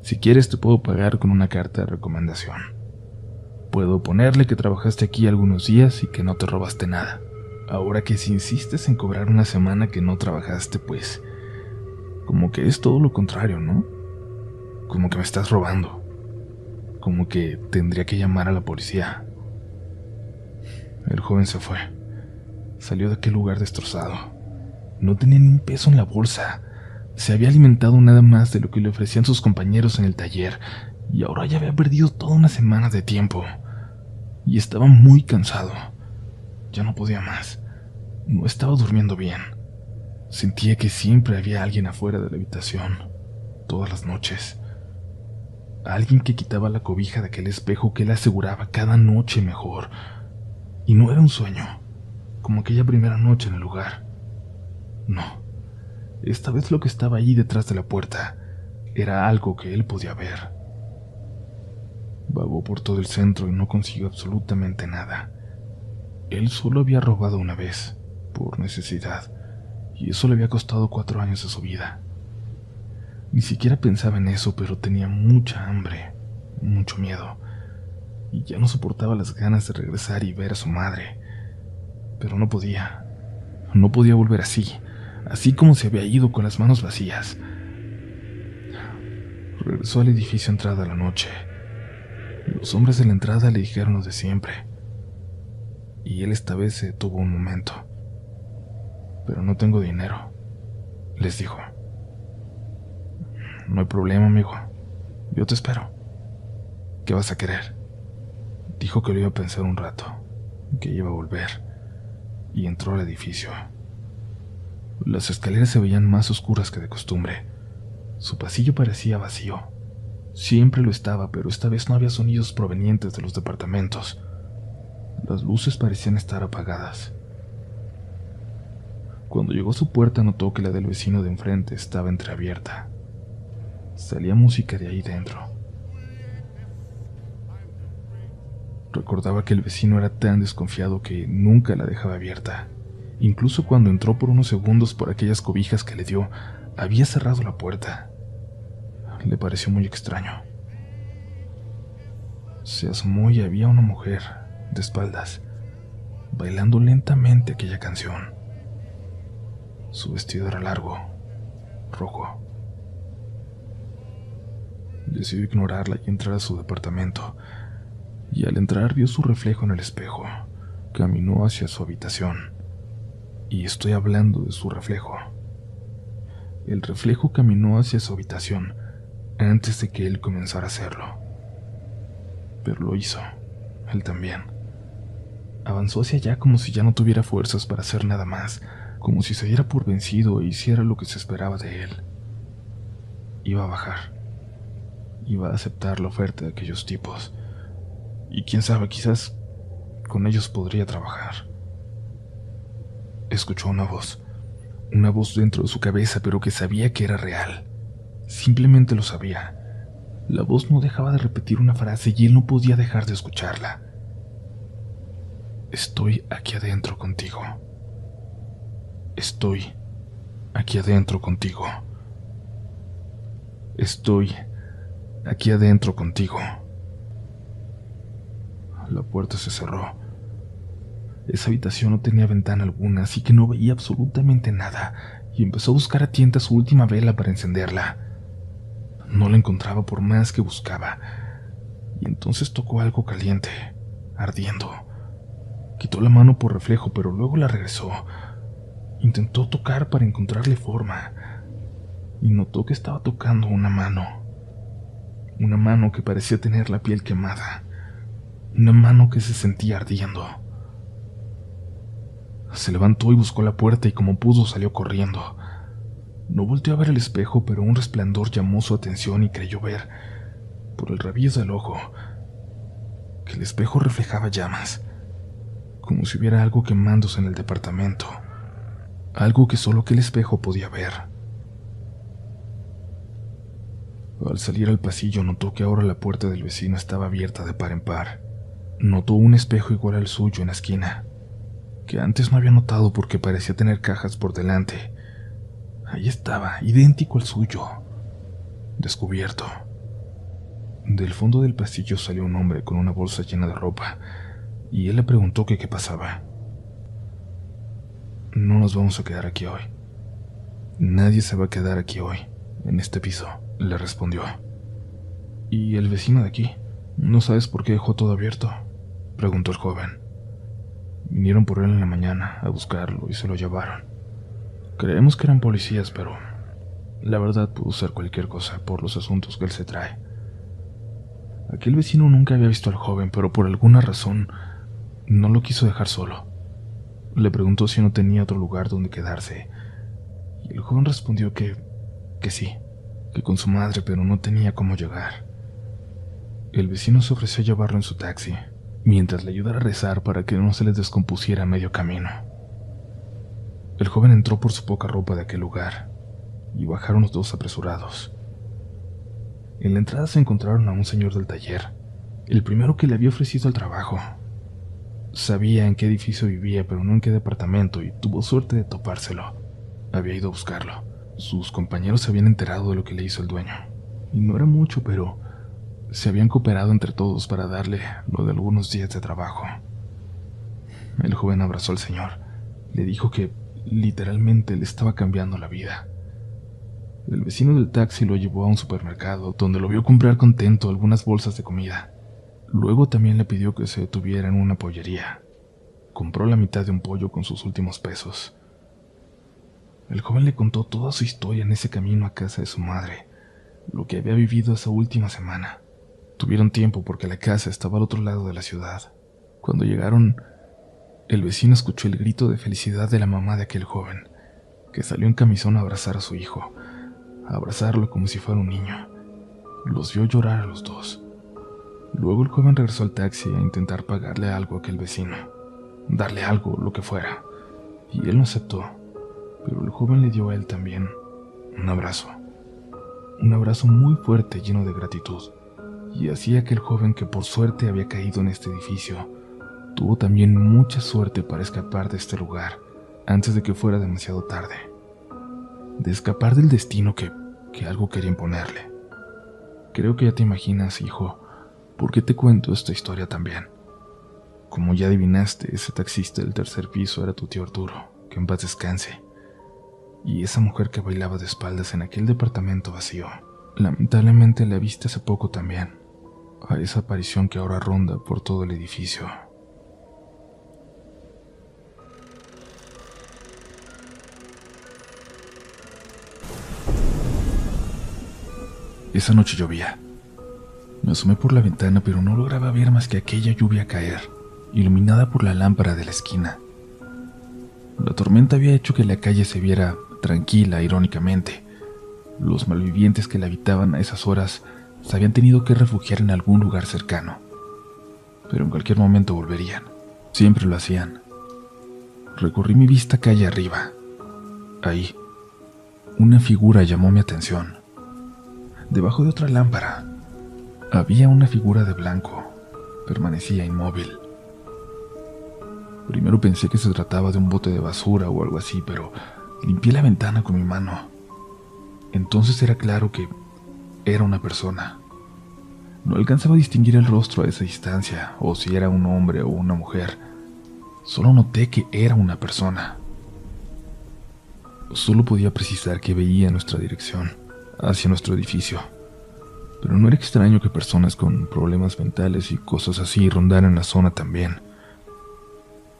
si quieres te puedo pagar con una carta de recomendación. Puedo ponerle que trabajaste aquí algunos días y que no te robaste nada. Ahora que si insistes en cobrar una semana que no trabajaste, pues como que es todo lo contrario, ¿no? Como que me estás robando. Como que tendría que llamar a la policía. El joven se fue. Salió de aquel lugar destrozado. No tenía ni un peso en la bolsa. Se había alimentado nada más de lo que le ofrecían sus compañeros en el taller, y ahora ya había perdido toda una semana de tiempo. Y estaba muy cansado. Ya no podía más. No estaba durmiendo bien. Sentía que siempre había alguien afuera de la habitación, todas las noches. Alguien que quitaba la cobija de aquel espejo que él aseguraba cada noche mejor. Y no era un sueño, como aquella primera noche en el lugar. No. Esta vez lo que estaba allí detrás de la puerta era algo que él podía ver. Vagó por todo el centro y no consiguió absolutamente nada. Él solo había robado una vez, por necesidad, y eso le había costado 4 años de su vida. Ni siquiera pensaba en eso, pero tenía mucha hambre, mucho miedo, y ya no soportaba las ganas de regresar y ver a su madre. Pero no podía volver así como se había ido con las manos vacías. Regresó al edificio entrada la noche. Los hombres de la entrada le dijeron lo de siempre, y él esta vez se detuvo un momento. Pero no tengo dinero, les dijo. No hay problema, amigo. Yo te espero. ¿Qué vas a querer? Dijo que lo iba a pensar un rato, que iba a volver, y entró al edificio. Las escaleras se veían más oscuras que de costumbre. Su pasillo parecía vacío. Siempre lo estaba, pero esta vez no había sonidos provenientes de los departamentos. Las luces parecían estar apagadas. Cuando llegó a su puerta notó que la del vecino de enfrente estaba entreabierta. Salía música de ahí dentro. Recordaba que el vecino era tan desconfiado que nunca la dejaba abierta. Incluso cuando entró por unos segundos por aquellas cobijas que le dio, había cerrado la puerta. Le pareció muy extraño. Se asomó y había una mujer, de espaldas, bailando lentamente aquella canción. Su vestido era largo, rojo. Decidió ignorarla y entrar a su departamento, y al entrar vio su reflejo en el espejo. Caminó hacia su habitación, y estoy hablando de su reflejo. El reflejo caminó hacia su habitación antes de que él comenzara a hacerlo. Pero lo hizo, él también. Avanzó hacia allá como si ya no tuviera fuerzas para hacer nada más, como si se diera por vencido e hiciera lo que se esperaba de él. Iba a bajar. Iba a aceptar la oferta de aquellos tipos. Y quién sabe, quizás con ellos podría trabajar. Escuchó una voz dentro de su cabeza, pero que sabía que era real. Simplemente lo sabía. La voz no dejaba de repetir una frase y él no podía dejar de escucharla. Estoy aquí adentro contigo. Estoy aquí adentro contigo. Estoy aquí adentro contigo. La puerta se cerró. Esa habitación no tenía ventana alguna, así que no veía absolutamente nada, y empezó a buscar a tientas su última vela para encenderla. No la encontraba por más que buscaba, y entonces tocó algo caliente, ardiendo. Quitó la mano por reflejo, pero luego la regresó. Intentó tocar para encontrarle forma, y notó que estaba tocando una mano que parecía tener la piel quemada, una mano que se sentía ardiendo. Se levantó y buscó la puerta y como pudo salió corriendo. No volteó a ver el espejo, pero un resplandor llamó su atención y creyó ver, por el rabillo del ojo, que el espejo reflejaba llamas, como si hubiera algo quemándose en el departamento, algo que solo aquel espejo podía ver. Al salir al pasillo notó que ahora la puerta del vecino estaba abierta de par en par. Notó un espejo igual al suyo en la esquina, que antes no había notado porque parecía tener cajas por delante. Ahí estaba, idéntico al suyo, descubierto. Del fondo del pasillo salió un hombre con una bolsa llena de ropa, y él le preguntó que qué pasaba. No nos vamos a quedar aquí hoy. Nadie se va a quedar aquí hoy, en este piso, le respondió. ¿Y el vecino de aquí? ¿No sabes por qué dejó todo abierto?, preguntó el joven. Vinieron por él en la mañana a buscarlo y se lo llevaron. Creemos que eran policías, pero la verdad pudo ser cualquier cosa por los asuntos que él se trae. Aquel vecino nunca había visto al joven, pero por alguna razón no lo quiso dejar solo. Le preguntó si no tenía otro lugar donde quedarse, y el joven respondió que sí, que con su madre, pero no tenía cómo llegar. El vecino se ofreció a llevarlo en su taxi, mientras le ayudara a rezar para que no se les descompusiera a medio camino. El joven entró por su poca ropa de aquel lugar, y bajaron los dos apresurados. En la entrada se encontraron a un señor del taller, el primero que le había ofrecido el trabajo. Sabía en qué edificio vivía, pero no en qué departamento, y tuvo suerte de topárselo. Había ido a buscarlo. Sus compañeros se habían enterado de lo que le hizo el dueño, y no era mucho, pero se habían cooperado entre todos para darle lo de algunos días de trabajo. El joven abrazó al señor, le dijo que literalmente le estaba cambiando la vida. El vecino del taxi lo llevó a un supermercado, donde lo vio comprar contento algunas bolsas de comida. Luego también le pidió que se detuviera en una pollería. Compró la mitad de un pollo con sus últimos pesos. El joven le contó toda su historia en ese camino a casa de su madre, lo que había vivido esa última semana. Tuvieron tiempo porque la casa estaba al otro lado de la ciudad. Cuando llegaron, el vecino escuchó el grito de felicidad de la mamá de aquel joven, que salió en camisón a abrazar a su hijo, a abrazarlo como si fuera un niño. Los vio llorar a los dos. Luego el joven regresó al taxi a intentar pagarle algo a aquel vecino, darle algo, lo que fuera, y él no aceptó, pero el joven le dio a él también un abrazo muy fuerte lleno de gratitud. Y así aquel joven, que por suerte había caído en este edificio, tuvo también mucha suerte para escapar de este lugar antes de que fuera demasiado tarde, de escapar del destino que algo quería imponerle. Creo que ya te imaginas, hijo, por qué te cuento esta historia también. Como ya adivinaste, ese taxista del tercer piso era tu tío Arturo, que en paz descanse. Y esa mujer que bailaba de espaldas en aquel departamento vacío, lamentablemente la viste hace poco también, a esa aparición que ahora ronda por todo el edificio. Esa noche llovía. Me asomé por la ventana, pero no lograba ver más que aquella lluvia caer, iluminada por la lámpara de la esquina. La tormenta había hecho que la calle se viera tranquila, irónicamente. Los malvivientes que la habitaban a esas horas se habían tenido que refugiar en algún lugar cercano, pero en cualquier momento volverían. Siempre lo hacían. Recorrí mi vista calle arriba. Ahí, una figura llamó mi atención. Debajo de otra lámpara, había una figura de blanco. Permanecía inmóvil. Primero pensé que se trataba de un bote de basura o algo así, pero limpié la ventana con mi mano. Entonces era claro que era una persona. No alcanzaba a distinguir el rostro a esa distancia, o si era un hombre o una mujer. Solo noté que era una persona. Solo podía precisar que veía nuestra dirección, hacia nuestro edificio. Pero no era extraño que personas con problemas mentales y cosas así rondaran la zona también.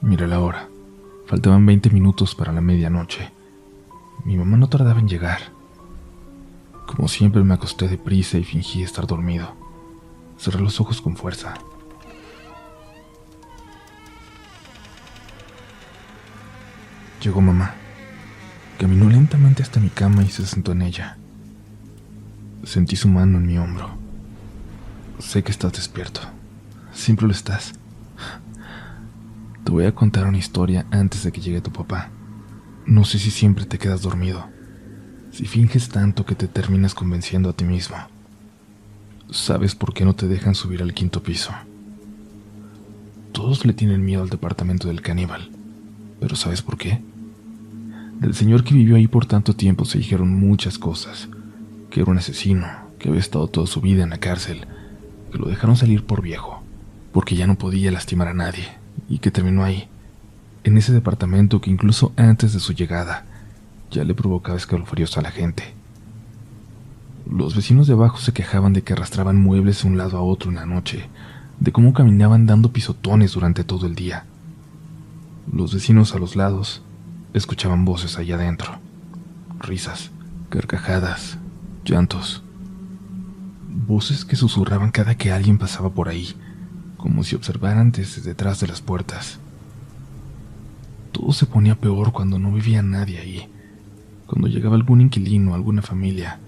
Mira la hora. Faltaban 20 minutos para la medianoche. Mi mamá no tardaba en llegar. Como siempre me acosté deprisa y fingí estar dormido. Cerré los ojos con fuerza. Llegó mamá. Caminó lentamente hasta mi cama y se sentó en ella. Sentí su mano en mi hombro. Sé que estás despierto. Siempre lo estás. Te voy a contar una historia antes de que llegue tu papá. No sé si siempre te quedas dormido, si finges tanto que te terminas convenciendo a ti mismo. ¿Sabes por qué no te dejan subir al quinto piso? Todos le tienen miedo al departamento del caníbal, pero ¿sabes por qué? Del señor que vivió ahí por tanto tiempo se dijeron muchas cosas, que era un asesino, que había estado toda su vida en la cárcel, que lo dejaron salir por viejo, porque ya no podía lastimar a nadie, y que terminó ahí, en ese departamento que incluso antes de su llegada ya le provocaba escalofríos a la gente. Los vecinos de abajo se quejaban de que arrastraban muebles de un lado a otro en la noche, de cómo caminaban dando pisotones durante todo el día. Los vecinos a los lados escuchaban voces allá adentro, risas, carcajadas, llantos, voces que susurraban cada que alguien pasaba por ahí, como si observaran desde detrás de las puertas. Todo se ponía peor cuando no vivía nadie ahí, cuando llegaba algún inquilino, alguna familia.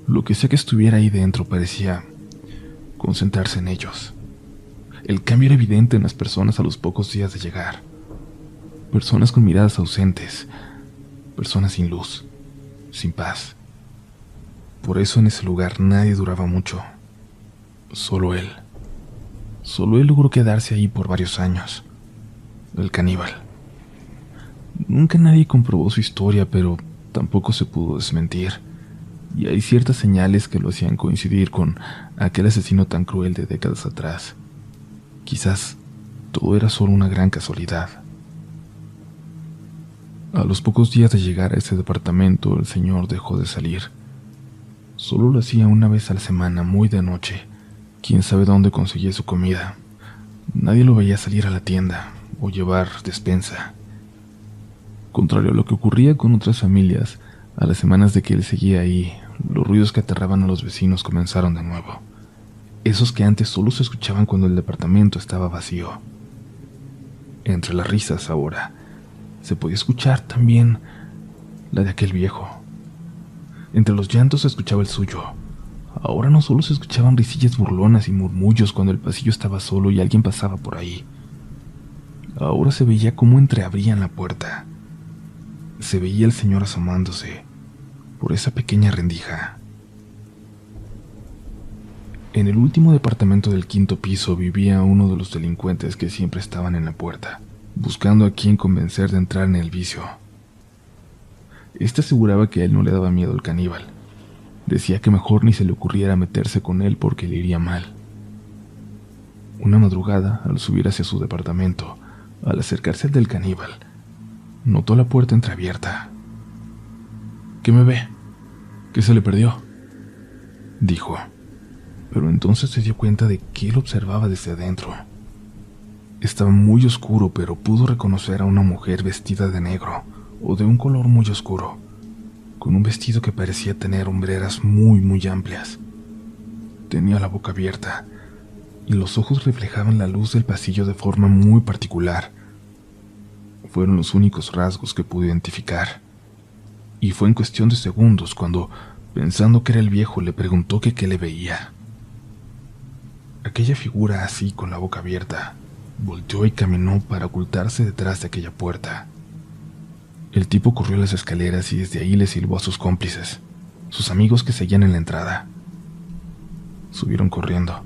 Lo que sea que estuviera ahí dentro parecía concentrarse en ellos. El cambio era evidente en las personas a los pocos días de llegar. Personas con miradas ausentes, personas sin luz, sin paz. Por eso en ese lugar nadie duraba mucho. Solo él. Solo él logró quedarse ahí por varios años. El caníbal. Nunca nadie comprobó su historia, pero tampoco se pudo desmentir. Y hay ciertas señales que lo hacían coincidir con aquel asesino tan cruel de décadas atrás. Quizás todo era solo una gran casualidad. A los pocos días de llegar a ese departamento, el señor dejó de salir. Solo lo hacía una vez a la semana, muy de noche. Quién sabe dónde conseguía su comida. Nadie lo veía salir a la tienda o llevar despensa. Contrario a lo que ocurría con otras familias, a las semanas de que él seguía ahí, los ruidos que aterraban a los vecinos comenzaron de nuevo. Esos que antes solo se escuchaban cuando el departamento estaba vacío. Entre las risas ahora, se podía escuchar también la de aquel viejo. Entre los llantos se escuchaba el suyo. Ahora no solo se escuchaban risillas burlonas y murmullos cuando el pasillo estaba solo y alguien pasaba por ahí. Ahora se veía cómo entreabrían la puerta. Se veía el señor asomándose por esa pequeña rendija. En el último departamento del 5º piso vivía uno de los delincuentes que siempre estaban en la puerta, buscando a quien convencer de entrar en el vicio. Este aseguraba que a él no le daba miedo el caníbal. Decía que mejor ni se le ocurriera meterse con él porque le iría mal. Una madrugada, al subir hacia su departamento, al acercarse al del caníbal, notó la puerta entreabierta. «¿Qué me ve? ¿Qué se le perdió?», dijo. Pero entonces se dio cuenta de que él observaba desde adentro. Estaba muy oscuro, pero pudo reconocer a una mujer vestida de negro o de un color muy oscuro, con un vestido que parecía tener hombreras muy amplias. Tenía la boca abierta y los ojos reflejaban la luz del pasillo de forma muy particular. Fueron los únicos rasgos que pude identificar. Y fue en cuestión de segundos cuando, pensando que era el viejo, le preguntó que qué le veía. Aquella figura así, con la boca abierta, volteó y caminó para ocultarse detrás de aquella puerta. El tipo corrió a las escaleras y desde ahí le silbó a sus cómplices, sus amigos que seguían en la entrada. Subieron corriendo.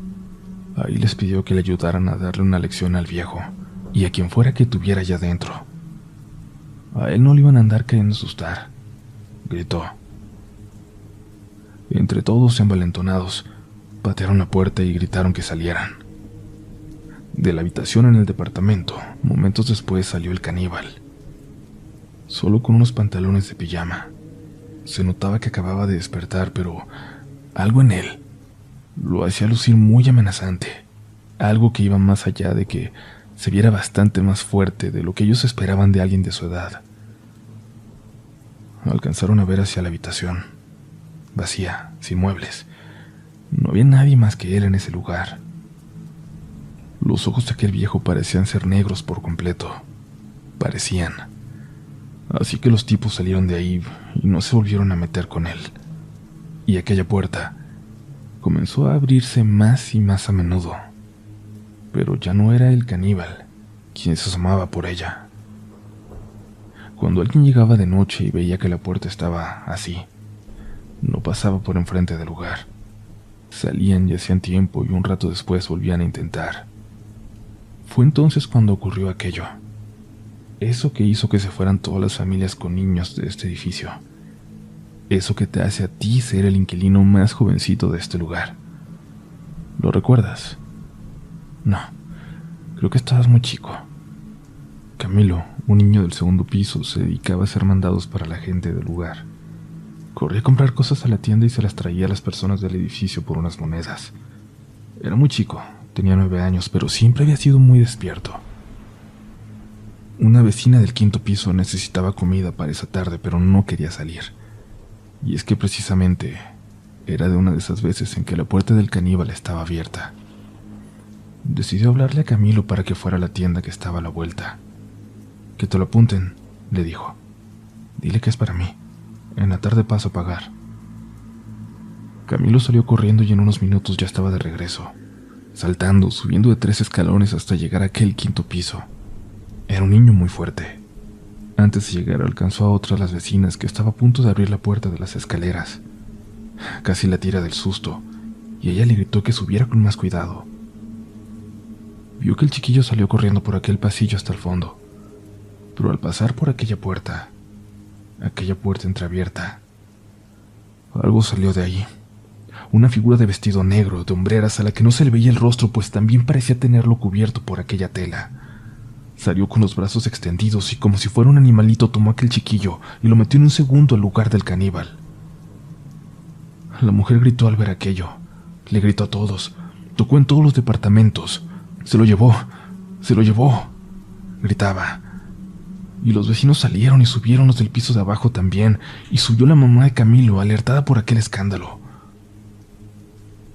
Ahí les pidió que le ayudaran a darle una lección al viejo y a quien fuera que tuviera allá dentro. A él no le iban a andar queriendo asustar, gritó. Entre todos, envalentonados, patearon la puerta y gritaron que salieran. De la habitación en el departamento, momentos después salió el caníbal. Solo con unos pantalones de pijama. Se notaba que acababa de despertar, pero algo en él lo hacía lucir muy amenazante. Algo que iba más allá de que se viera bastante más fuerte de lo que ellos esperaban de alguien de su edad. Alcanzaron a ver hacia la habitación, vacía, sin muebles. No había nadie más que él en ese lugar. Los ojos de aquel viejo parecían ser negros por completo. Parecían. Así que los tipos salieron de ahí y no se volvieron a meter con él. Y aquella puerta comenzó a abrirse más y más a menudo. Pero ya no era el caníbal quien se asomaba por ella. Cuando alguien llegaba de noche y veía que la puerta estaba así, no pasaba por enfrente del lugar. Salían y hacían tiempo y un rato después volvían a intentar. Fue entonces cuando ocurrió aquello. Eso que hizo que se fueran todas las familias con niños de este edificio. Eso que te hace a ti ser el inquilino más jovencito de este lugar. ¿Lo recuerdas? No, creo que estabas muy chico. Camilo, un niño del 2º piso, se dedicaba a hacer mandados para la gente del lugar. Corría a comprar cosas a la tienda y se las traía a las personas del edificio por unas monedas. Era muy chico, tenía 9 años, pero siempre había sido muy despierto. Una vecina del 5º piso necesitaba comida para esa tarde, pero no quería salir. Y es que precisamente era de una de esas veces en que la puerta del caníbal estaba abierta. Decidió hablarle a Camilo para que fuera a la tienda que estaba a la vuelta. «Que te lo apunten», le dijo. «Dile que es para mí. En la tarde paso a pagar». Camilo salió corriendo y en unos minutos ya estaba de regreso, saltando, subiendo de 3 escalones hasta llegar a aquel 5º piso. Era un niño muy fuerte. Antes de llegar alcanzó a otra de las vecinas que estaba a punto de abrir la puerta de las escaleras. Casi la tira del susto, y ella le gritó que subiera con más cuidado. Vio que el chiquillo salió corriendo por aquel pasillo hasta el fondo, pero al pasar por aquella puerta entreabierta, algo salió de ahí. Una figura de vestido negro, de hombreras a la que no se le veía el rostro, pues también parecía tenerlo cubierto por aquella tela. Salió con los brazos extendidos y como si fuera un animalito tomó aquel chiquillo y lo metió en un segundo al lugar del caníbal. La mujer gritó al ver aquello. Le gritó a todos. Tocó en todos los departamentos. Se lo llevó, se lo llevó, gritaba. Y los vecinos salieron y subieron los del piso de abajo también, y subió la mamá de Camilo, alertada por aquel escándalo.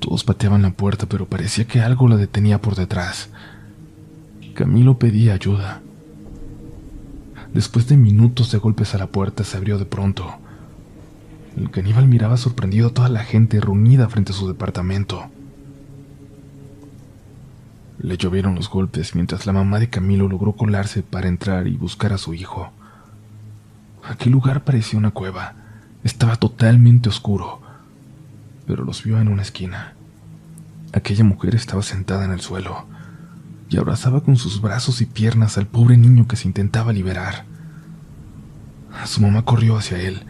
Todos pateaban la puerta, pero parecía que algo la detenía por detrás. Camilo pedía ayuda. Después de minutos de golpes a la puerta, se abrió de pronto. El caníbal miraba sorprendido a toda la gente reunida frente a su departamento. Le llovieron los golpes mientras la mamá de Camilo logró colarse para entrar y buscar a su hijo. Aquel lugar parecía una cueva. Estaba totalmente oscuro, pero los vio en una esquina. Aquella mujer estaba sentada en el suelo y abrazaba con sus brazos y piernas al pobre niño que se intentaba liberar. Su mamá corrió hacia él,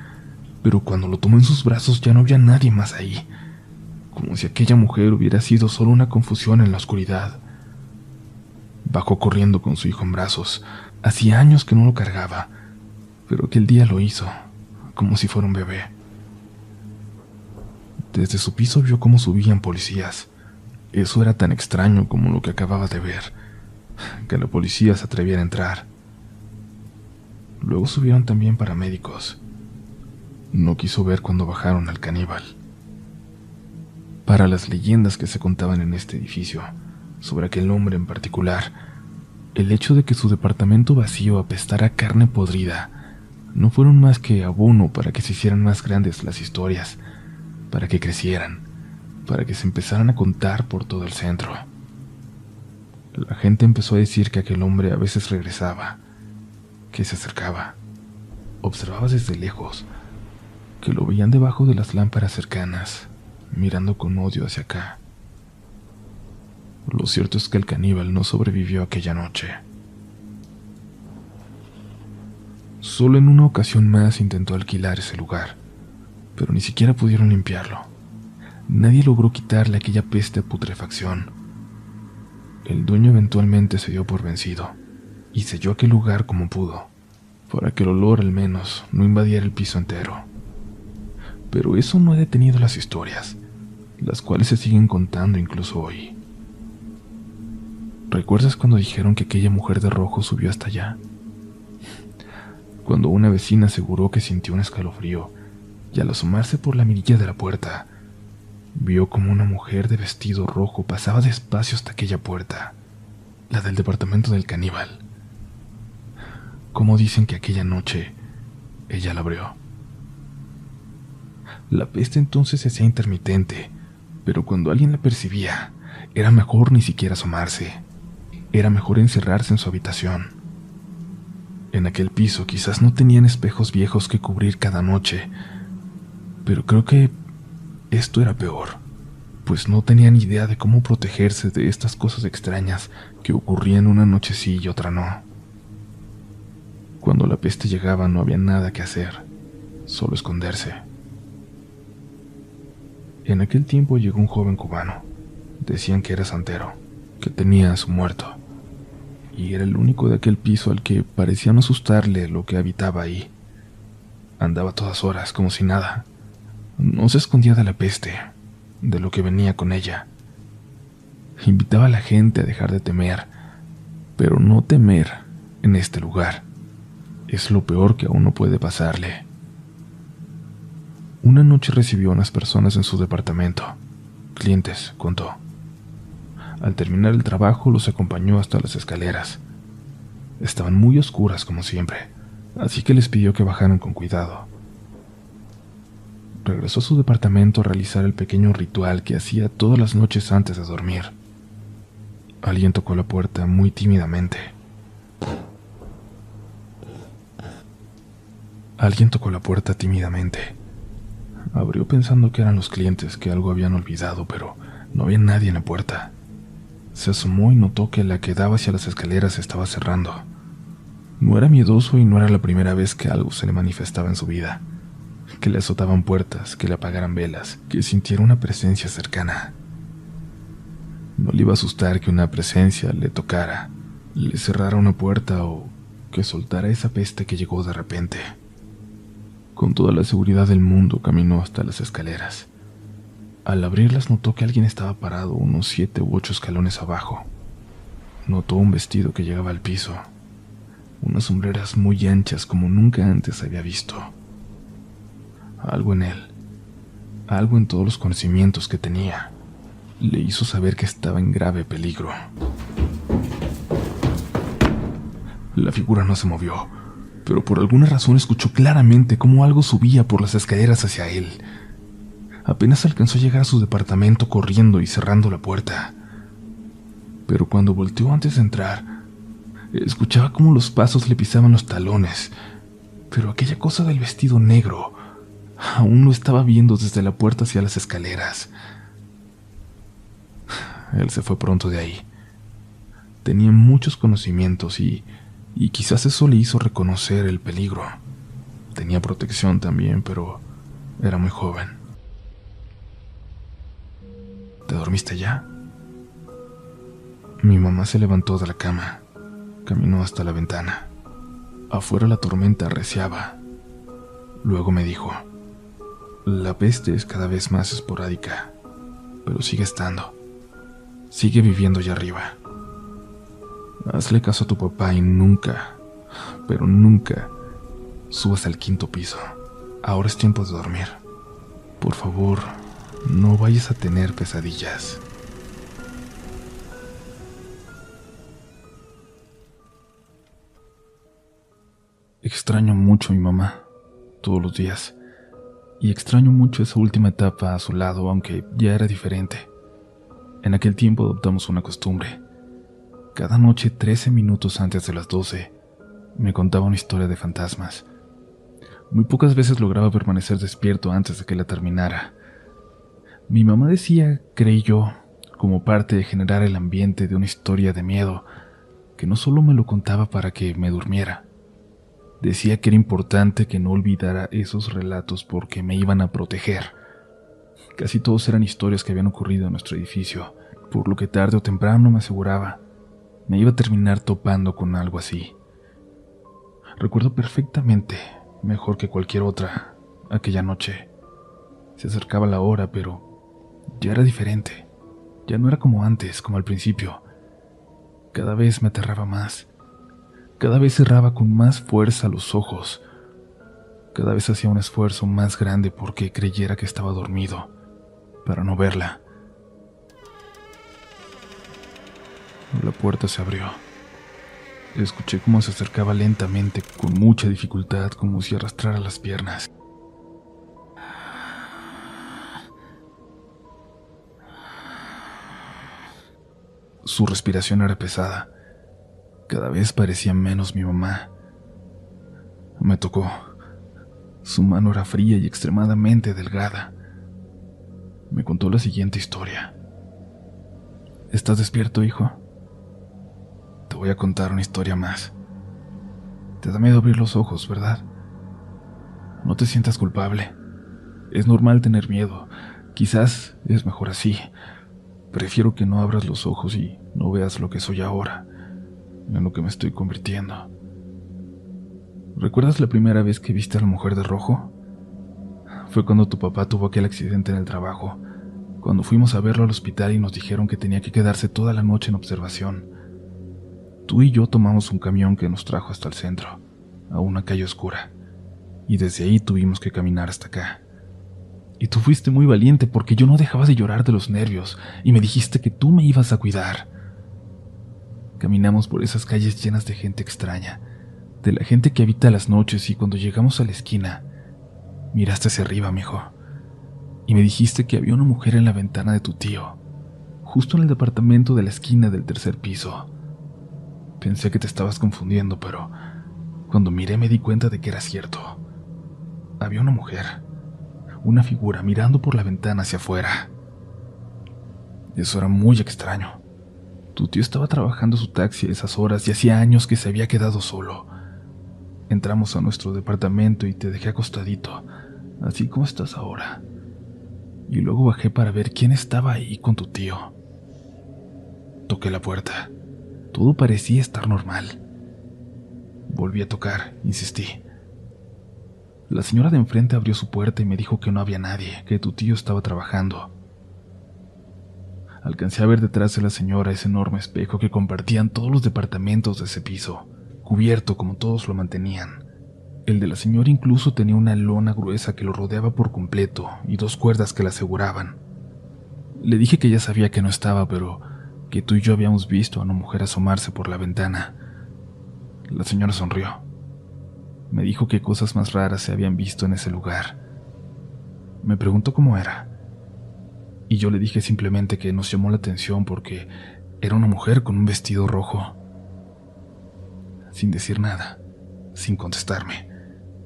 pero cuando lo tomó en sus brazos ya no había nadie más ahí, como si aquella mujer hubiera sido solo una confusión en la oscuridad. Bajó corriendo con su hijo en brazos. Hacía años que no lo cargaba, pero aquel día lo hizo, como si fuera un bebé. Desde su piso vio cómo subían policías. Eso era tan extraño como lo que acababa de ver, que la policía se atreviera a entrar. Luego subieron también paramédicos. No quiso ver cuando bajaron al caníbal. Para las leyendas que se contaban en este edificio, sobre aquel hombre en particular, el hecho de que su departamento vacío apestara a carne podrida no fueron más que abono para que se hicieran más grandes las historias, para que crecieran, para que se empezaran a contar por todo el centro. La gente empezó a decir que aquel hombre a veces regresaba, que se acercaba, observaba desde lejos, que lo veían debajo de las lámparas cercanas, mirando con odio hacia acá. Lo cierto es que el caníbal no sobrevivió aquella noche. Solo en una ocasión más intentó alquilar ese lugar, pero ni siquiera pudieron limpiarlo. Nadie logró quitarle aquella peste a putrefacción. El dueño eventualmente se dio por vencido y selló aquel lugar como pudo, para que el olor al menos no invadiera el piso entero. Pero eso no ha detenido las historias, las cuales se siguen contando incluso hoy. ¿Recuerdas cuando dijeron que aquella mujer de rojo subió hasta allá? Cuando una vecina aseguró que sintió un escalofrío y al asomarse por la mirilla de la puerta, vio como una mujer de vestido rojo pasaba despacio hasta aquella puerta, la del departamento del caníbal. Como dicen que aquella noche ella la abrió. La peste entonces se hacía intermitente, pero cuando alguien la percibía, era mejor ni siquiera asomarse. Era mejor encerrarse en su habitación. En aquel piso quizás no tenían espejos viejos que cubrir cada noche, pero creo que esto era peor, pues no tenían idea de cómo protegerse de estas cosas extrañas que ocurrían una noche sí y otra no. Cuando la peste llegaba no había nada que hacer, solo esconderse. En aquel tiempo llegó un joven cubano. Decían que era santero, que tenía a su muerto, y era el único de aquel piso al que parecía no asustarle lo que habitaba ahí. Andaba a todas horas como si nada. No se escondía de la peste, de lo que venía con ella. Invitaba a la gente a dejar de temer, pero no temer en este lugar es lo peor que a uno puede pasarle. Una noche recibió a unas personas en su departamento. Clientes, contó. Al terminar el trabajo los acompañó hasta las escaleras. Estaban muy oscuras como siempre, así que les pidió que bajaran con cuidado. Regresó a su departamento a realizar el pequeño ritual que hacía todas las noches antes de dormir. Alguien tocó la puerta muy tímidamente. Abrió pensando que eran los clientes que algo habían olvidado, pero no había nadie en la puerta. Se asomó y notó que la que daba hacia las escaleras se estaba cerrando. No era miedoso y no era la primera vez que algo se le manifestaba en su vida. Que le azotaban puertas, que le apagaran velas, que sintiera una presencia cercana. No le iba a asustar que una presencia le tocara, le cerrara una puerta o que soltara esa peste que llegó de repente. Con toda la seguridad del mundo caminó hasta las escaleras. Al abrirlas notó que alguien estaba parado unos 7 u 8 escalones abajo. Notó un vestido que llegaba al piso, unas sombreras muy anchas como nunca antes había visto. Algo en él, algo en todos los conocimientos que tenía, le hizo saber que estaba en grave peligro. La figura no se movió, pero por alguna razón escuchó claramente cómo algo subía por las escaleras hacia él. Apenas alcanzó a llegar a su departamento corriendo y cerrando la puerta. Pero cuando volteó antes de entrar, escuchaba cómo los pasos le pisaban los talones, pero aquella cosa del vestido negro aún lo estaba viendo desde la puerta hacia las escaleras. Él se fue pronto de ahí. Tenía muchos conocimientos y quizás eso le hizo reconocer el peligro. Tenía protección también, pero era muy joven. ¿Te dormiste ya? Mi mamá se levantó de la cama, caminó hasta la ventana. Afuera la tormenta arreciaba. Luego me dijo: la peste es cada vez más esporádica, pero sigue estando. Sigue viviendo allá arriba. Hazle caso a tu papá y nunca, pero nunca, subas al 5.º piso. Ahora es tiempo de dormir. Por favor, no vayas a tener pesadillas. Extraño mucho a mi mamá, todos los días. Y extraño mucho esa última etapa a su lado, aunque ya era diferente. En aquel tiempo adoptamos una costumbre. Cada noche, 13 minutos antes de las 12, me contaba una historia de fantasmas. Muy pocas veces lograba permanecer despierto antes de que la terminara. Mi mamá decía, creí yo, como parte de generar el ambiente de una historia de miedo, que no solo me lo contaba para que me durmiera. Decía que era importante que no olvidara esos relatos porque me iban a proteger. Casi todos eran historias que habían ocurrido en nuestro edificio, por lo que tarde o temprano me aseguraba, me iba a terminar topando con algo así. Recuerdo perfectamente, mejor que cualquier otra, aquella noche. Se acercaba la hora, pero ya era diferente. Ya no era como antes, como al principio. Cada vez me aterraba más. Cada vez cerraba con más fuerza los ojos. Cada vez hacía un esfuerzo más grande porque creyera que estaba dormido, para no verla. La puerta se abrió. Escuché cómo se acercaba lentamente, con mucha dificultad, como si arrastrara las piernas. Su respiración era pesada. Cada vez parecía menos mi mamá. Me tocó. Su mano era fría y extremadamente delgada. Me contó la siguiente historia. ¿Estás despierto, hijo? Te voy a contar una historia más. Te da miedo abrir los ojos, ¿verdad? No te sientas culpable. Es normal tener miedo. Quizás es mejor así. Prefiero que no abras los ojos y no veas lo que soy ahora, en lo que me estoy convirtiendo. ¿Recuerdas la primera vez que viste a la mujer de rojo? Fue cuando tu papá tuvo aquel accidente en el trabajo, cuando fuimos a verlo al hospital y nos dijeron que tenía que quedarse toda la noche en observación. Tú y yo tomamos un camión que nos trajo hasta el centro, a una calle oscura, y desde ahí tuvimos que caminar hasta acá. Y tú fuiste muy valiente porque yo no dejaba de llorar de los nervios y me dijiste que tú me ibas a cuidar. Caminamos por esas calles llenas de gente extraña, de la gente que habita las noches, y cuando llegamos a la esquina, miraste hacia arriba, mijo, y me dijiste que había una mujer en la ventana de tu tío, justo en el departamento de la esquina del 3.er piso. Pensé que te estabas confundiendo, pero cuando miré me di cuenta de que era cierto. Había una mujer, una figura mirando por la ventana hacia afuera. Eso era muy extraño. Tu tío estaba trabajando su taxi a esas horas y hacía años que se había quedado solo. Entramos a nuestro departamento y te dejé acostadito, así como estás ahora. Y luego bajé para ver quién estaba ahí con tu tío. Toqué la puerta. Todo parecía estar normal. Volví a tocar, insistí. La señora de enfrente abrió su puerta y me dijo que no había nadie, que tu tío estaba trabajando. Alcancé a ver detrás de la señora ese enorme espejo que compartían todos los departamentos de ese piso, cubierto como todos lo mantenían. El de la señora incluso tenía una lona gruesa que lo rodeaba por completo y 2 cuerdas que la aseguraban. Le dije que ya sabía que no estaba, pero que tú y yo habíamos visto a una mujer asomarse por la ventana. La señora sonrió. Me dijo que cosas más raras se habían visto en ese lugar. Me preguntó cómo era. Y yo le dije simplemente que nos llamó la atención porque era una mujer con un vestido rojo. Sin decir nada, sin contestarme,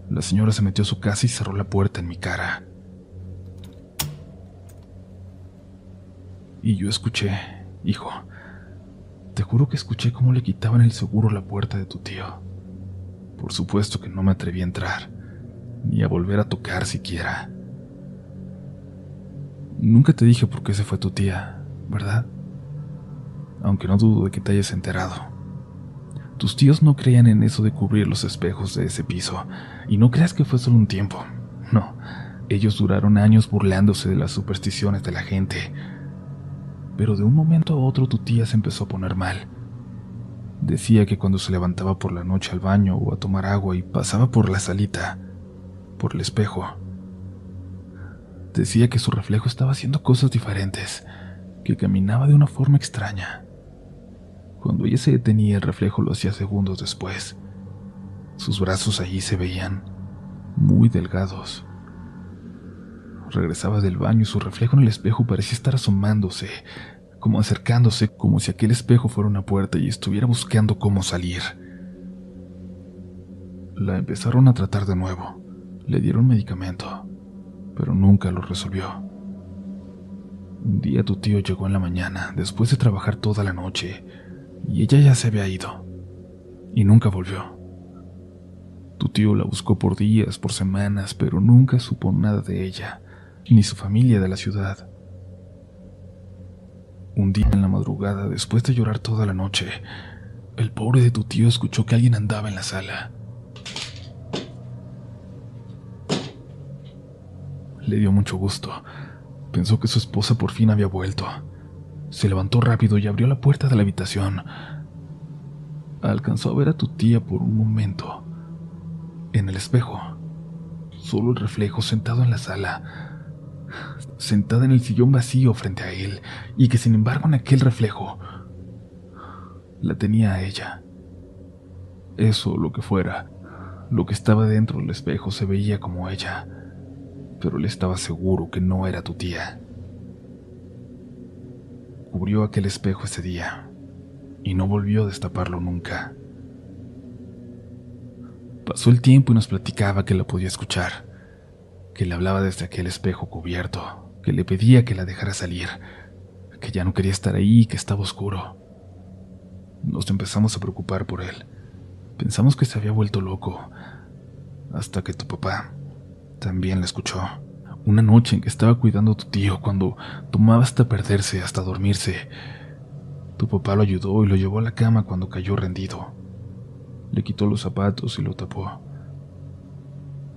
la señora se metió a su casa y cerró la puerta en mi cara. Y yo escuché, hijo, te juro que escuché cómo le quitaban el seguro a la puerta de tu tío. Por supuesto que no me atreví a entrar, ni a volver a tocar siquiera. Nunca te dije por qué se fue tu tía, ¿verdad? Aunque no dudo de que te hayas enterado. Tus tíos no creían en eso de cubrir los espejos de ese piso, y no creas que fue solo un tiempo. No, ellos duraron años burlándose de las supersticiones de la gente. Pero de un momento a otro tu tía se empezó a poner mal. Decía que cuando se levantaba por la noche al baño o a tomar agua y pasaba por la salita, por el espejo, decía que su reflejo estaba haciendo cosas diferentes, que caminaba de una forma extraña. Cuando ella se detenía, el reflejo lo hacía segundos después. Sus brazos allí se veían muy delgados. Regresaba del baño y su reflejo en el espejo parecía estar asomándose, como acercándose, como si aquel espejo fuera una puerta y estuviera buscando cómo salir. La empezaron a tratar de nuevo. Le dieron medicamento, pero nunca lo resolvió. Un día tu tío llegó en la mañana, después de trabajar toda la noche, y ella ya se había ido, y nunca volvió. Tu tío la buscó por días, por semanas, pero nunca supo nada de ella, ni su familia de la ciudad. Un día en la madrugada, después de llorar toda la noche, el pobre de tu tío escuchó que alguien andaba en la sala. Le dio mucho gusto. Pensó que su esposa por fin había vuelto. Se levantó rápido y abrió la puerta de la habitación. Alcanzó a ver a tu tía por un momento. En el espejo, solo el reflejo sentado en la sala, sentada en el sillón vacío frente a él, y que sin embargo en aquel reflejo la tenía a ella. Eso, lo que fuera, lo que estaba dentro del espejo se veía como ella, pero él estaba seguro que no era tu tía. Cubrió aquel espejo ese día y no volvió a destaparlo nunca. Pasó el tiempo y nos platicaba que la podía escuchar, que le hablaba desde aquel espejo cubierto, que le pedía que la dejara salir, que ya no quería estar ahí y que estaba oscuro. Nos empezamos a preocupar por él. Pensamos que se había vuelto loco, hasta que tu papá también la escuchó. Una noche en que estaba cuidando a tu tío, cuando tomaba hasta perderse, hasta dormirse. Tu papá lo ayudó y lo llevó a la cama cuando cayó rendido. Le quitó los zapatos y lo tapó.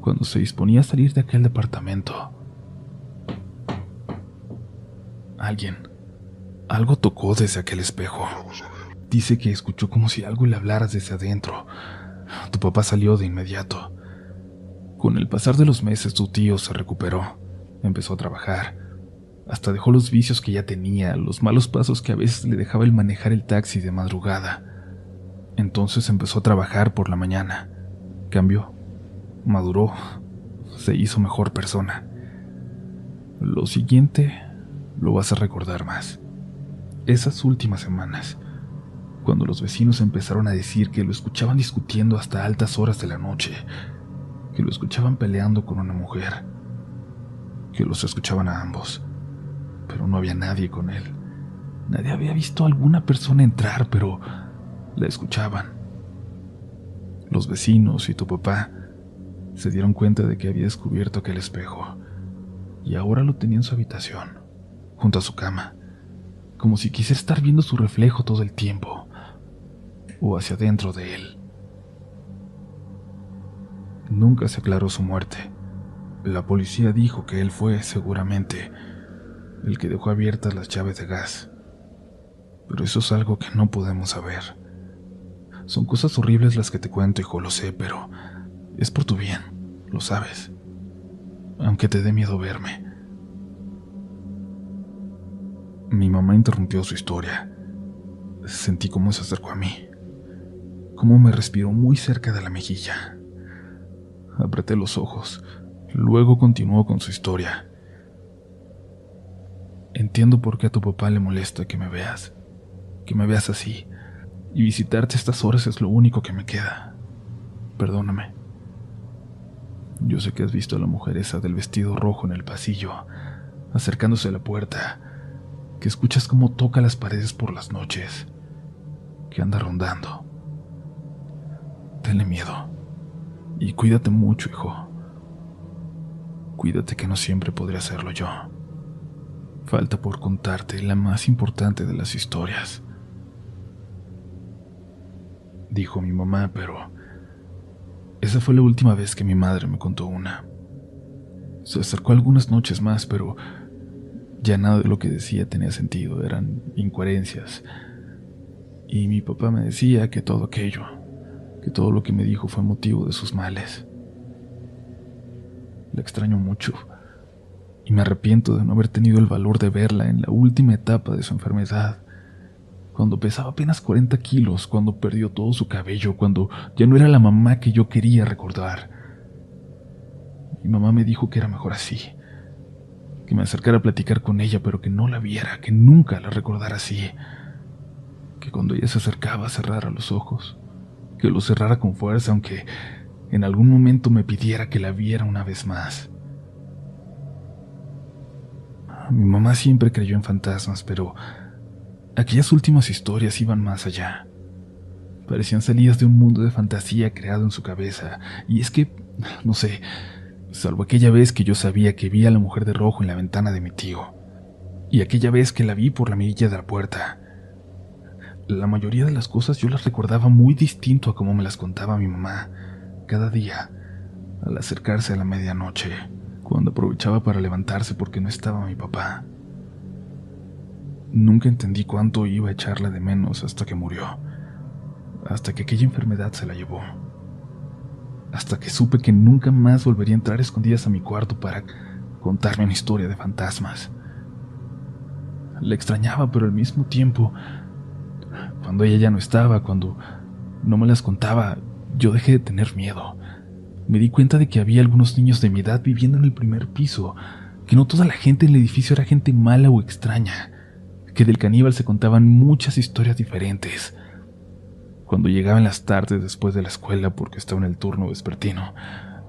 Cuando se disponía a salir de aquel departamento, algo tocó desde aquel espejo. Dice que escuchó como si algo le hablara desde adentro. Tu papá salió de inmediato. Con el pasar de los meses, tu tío se recuperó, empezó a trabajar, hasta dejó los vicios que ya tenía, los malos pasos que a veces le dejaba el manejar el taxi de madrugada. Entonces empezó a trabajar por la mañana, cambió, maduró, se hizo mejor persona. Lo siguiente lo vas a recordar más. Esas últimas semanas, cuando los vecinos empezaron a decir que lo escuchaban discutiendo hasta altas horas de la noche, que lo escuchaban peleando con una mujer, que los escuchaban a ambos, pero no había nadie con él. Nadie había visto a alguna persona entrar, pero la escuchaban. Los vecinos y tu papá se dieron cuenta de que había descubierto aquel espejo, y ahora lo tenía en su habitación, junto a su cama, como si quisiera estar viendo su reflejo todo el tiempo. o hacia dentro de él. Nunca se aclaró su muerte. La policía dijo que él fue, seguramente, el que dejó abiertas las llaves de gas. Pero eso es algo que no podemos saber. Son cosas horribles las que te cuento, hijo, lo sé, pero es por tu bien, lo sabes. Aunque te dé miedo verme. Mi mamá interrumpió su historia. Sentí cómo se acercó a mí, cómo me respiró muy cerca de la mejilla. Apreté los ojos, luego continuó con su historia. Entiendo por qué a tu papá le molesta que me veas así, y visitarte a estas horas es lo único que me queda. Perdóname. Yo sé que has visto a la mujer esa del vestido rojo en el pasillo, acercándose a la puerta, que escuchas cómo toca las paredes por las noches, que anda rondando. Tenle miedo, y cuídate mucho, hijo. Cuídate, que no siempre podré hacerlo yo. Falta por contarte la más importante de las historias, dijo mi mamá, pero esa fue la última vez que mi madre me contó una. Se acercó algunas noches más, pero ya nada de lo que decía tenía sentido, eran incoherencias. Y mi papá me decía que todo aquello, que todo lo que me dijo fue motivo de sus males. La extraño mucho, y me arrepiento de no haber tenido el valor de verla en la última etapa de su enfermedad, cuando pesaba apenas 40 kilos, cuando perdió todo su cabello, cuando ya no era la mamá que yo quería recordar. Mi mamá me dijo que era mejor así, que me acercara a platicar con ella, pero que no la viera, que nunca la recordara así, que cuando ella se acercaba cerrara los ojos, que los cerrara con fuerza, aunque en algún momento me pidiera que la viera una vez más. Mi mamá siempre creyó en fantasmas, pero aquellas últimas historias iban más allá. Parecían salidas de un mundo de fantasía creado en su cabeza, y es que, no sé, salvo aquella vez que yo sabía que vi a la mujer de rojo en la ventana de mi tío, y aquella vez que la vi por la mirilla de la puerta, la mayoría de las cosas yo las recordaba muy distinto a como me las contaba mi mamá, cada día, al acercarse a la medianoche, cuando aprovechaba para levantarse porque no estaba mi papá. Nunca entendí cuánto iba a echarla de menos hasta que murió, hasta que aquella enfermedad se la llevó, hasta que supe que nunca más volvería a entrar a escondidas a mi cuarto para contarme una historia de fantasmas. La extrañaba, pero al mismo tiempo, cuando ella ya no estaba, cuando no me las contaba, yo dejé de tener miedo. Me di cuenta de que había algunos niños de mi edad viviendo en el primer piso, que no toda la gente en el edificio era gente mala o extraña, que del caníbal se contaban muchas historias diferentes. Cuando llegaba en las tardes después de la escuela porque estaba en el turno vespertino,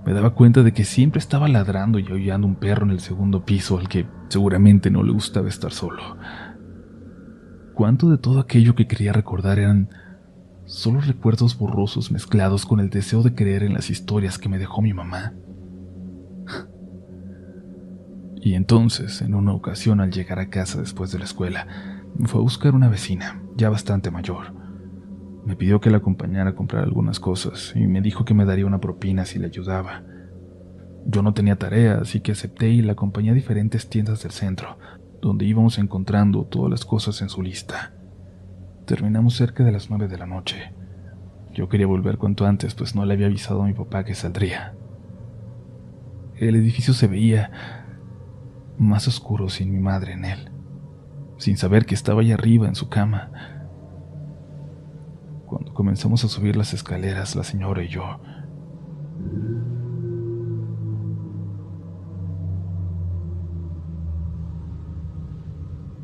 me daba cuenta de que siempre estaba ladrando y aullando un perro en el segundo piso al que seguramente no le gustaba estar solo. Cuánto de todo aquello que quería recordar eran solo recuerdos borrosos mezclados con el deseo de creer en las historias que me dejó mi mamá. Y entonces, en una ocasión al llegar a casa después de la escuela, me fue a buscar una vecina, ya bastante mayor. Me pidió que la acompañara a comprar algunas cosas y me dijo que me daría una propina si le ayudaba. Yo no tenía tarea, así que acepté y la acompañé a diferentes tiendas del centro, donde íbamos encontrando todas las cosas en su lista. Terminamos cerca de las 9 de la noche. Yo quería volver cuanto antes, pues no le había avisado a mi papá que saldría. El edificio se veía más oscuro sin mi madre en él, sin saber que estaba allá arriba en su cama. Cuando comenzamos a subir las escaleras, la señora y yo,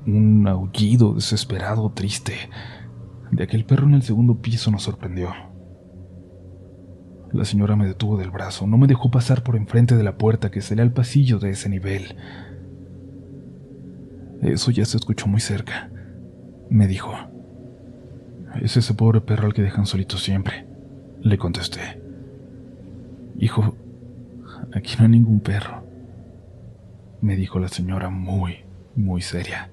un aullido desesperado, triste, de aquel perro en el segundo piso nos sorprendió. La señora me detuvo del brazo, no me dejó pasar por enfrente de la puerta que salía al pasillo de ese nivel. Eso ya se escuchó muy cerca, me dijo. Es ese pobre perro al que dejan solito siempre, le contesté. Hijo, aquí no hay ningún perro, me dijo la señora muy, muy seria.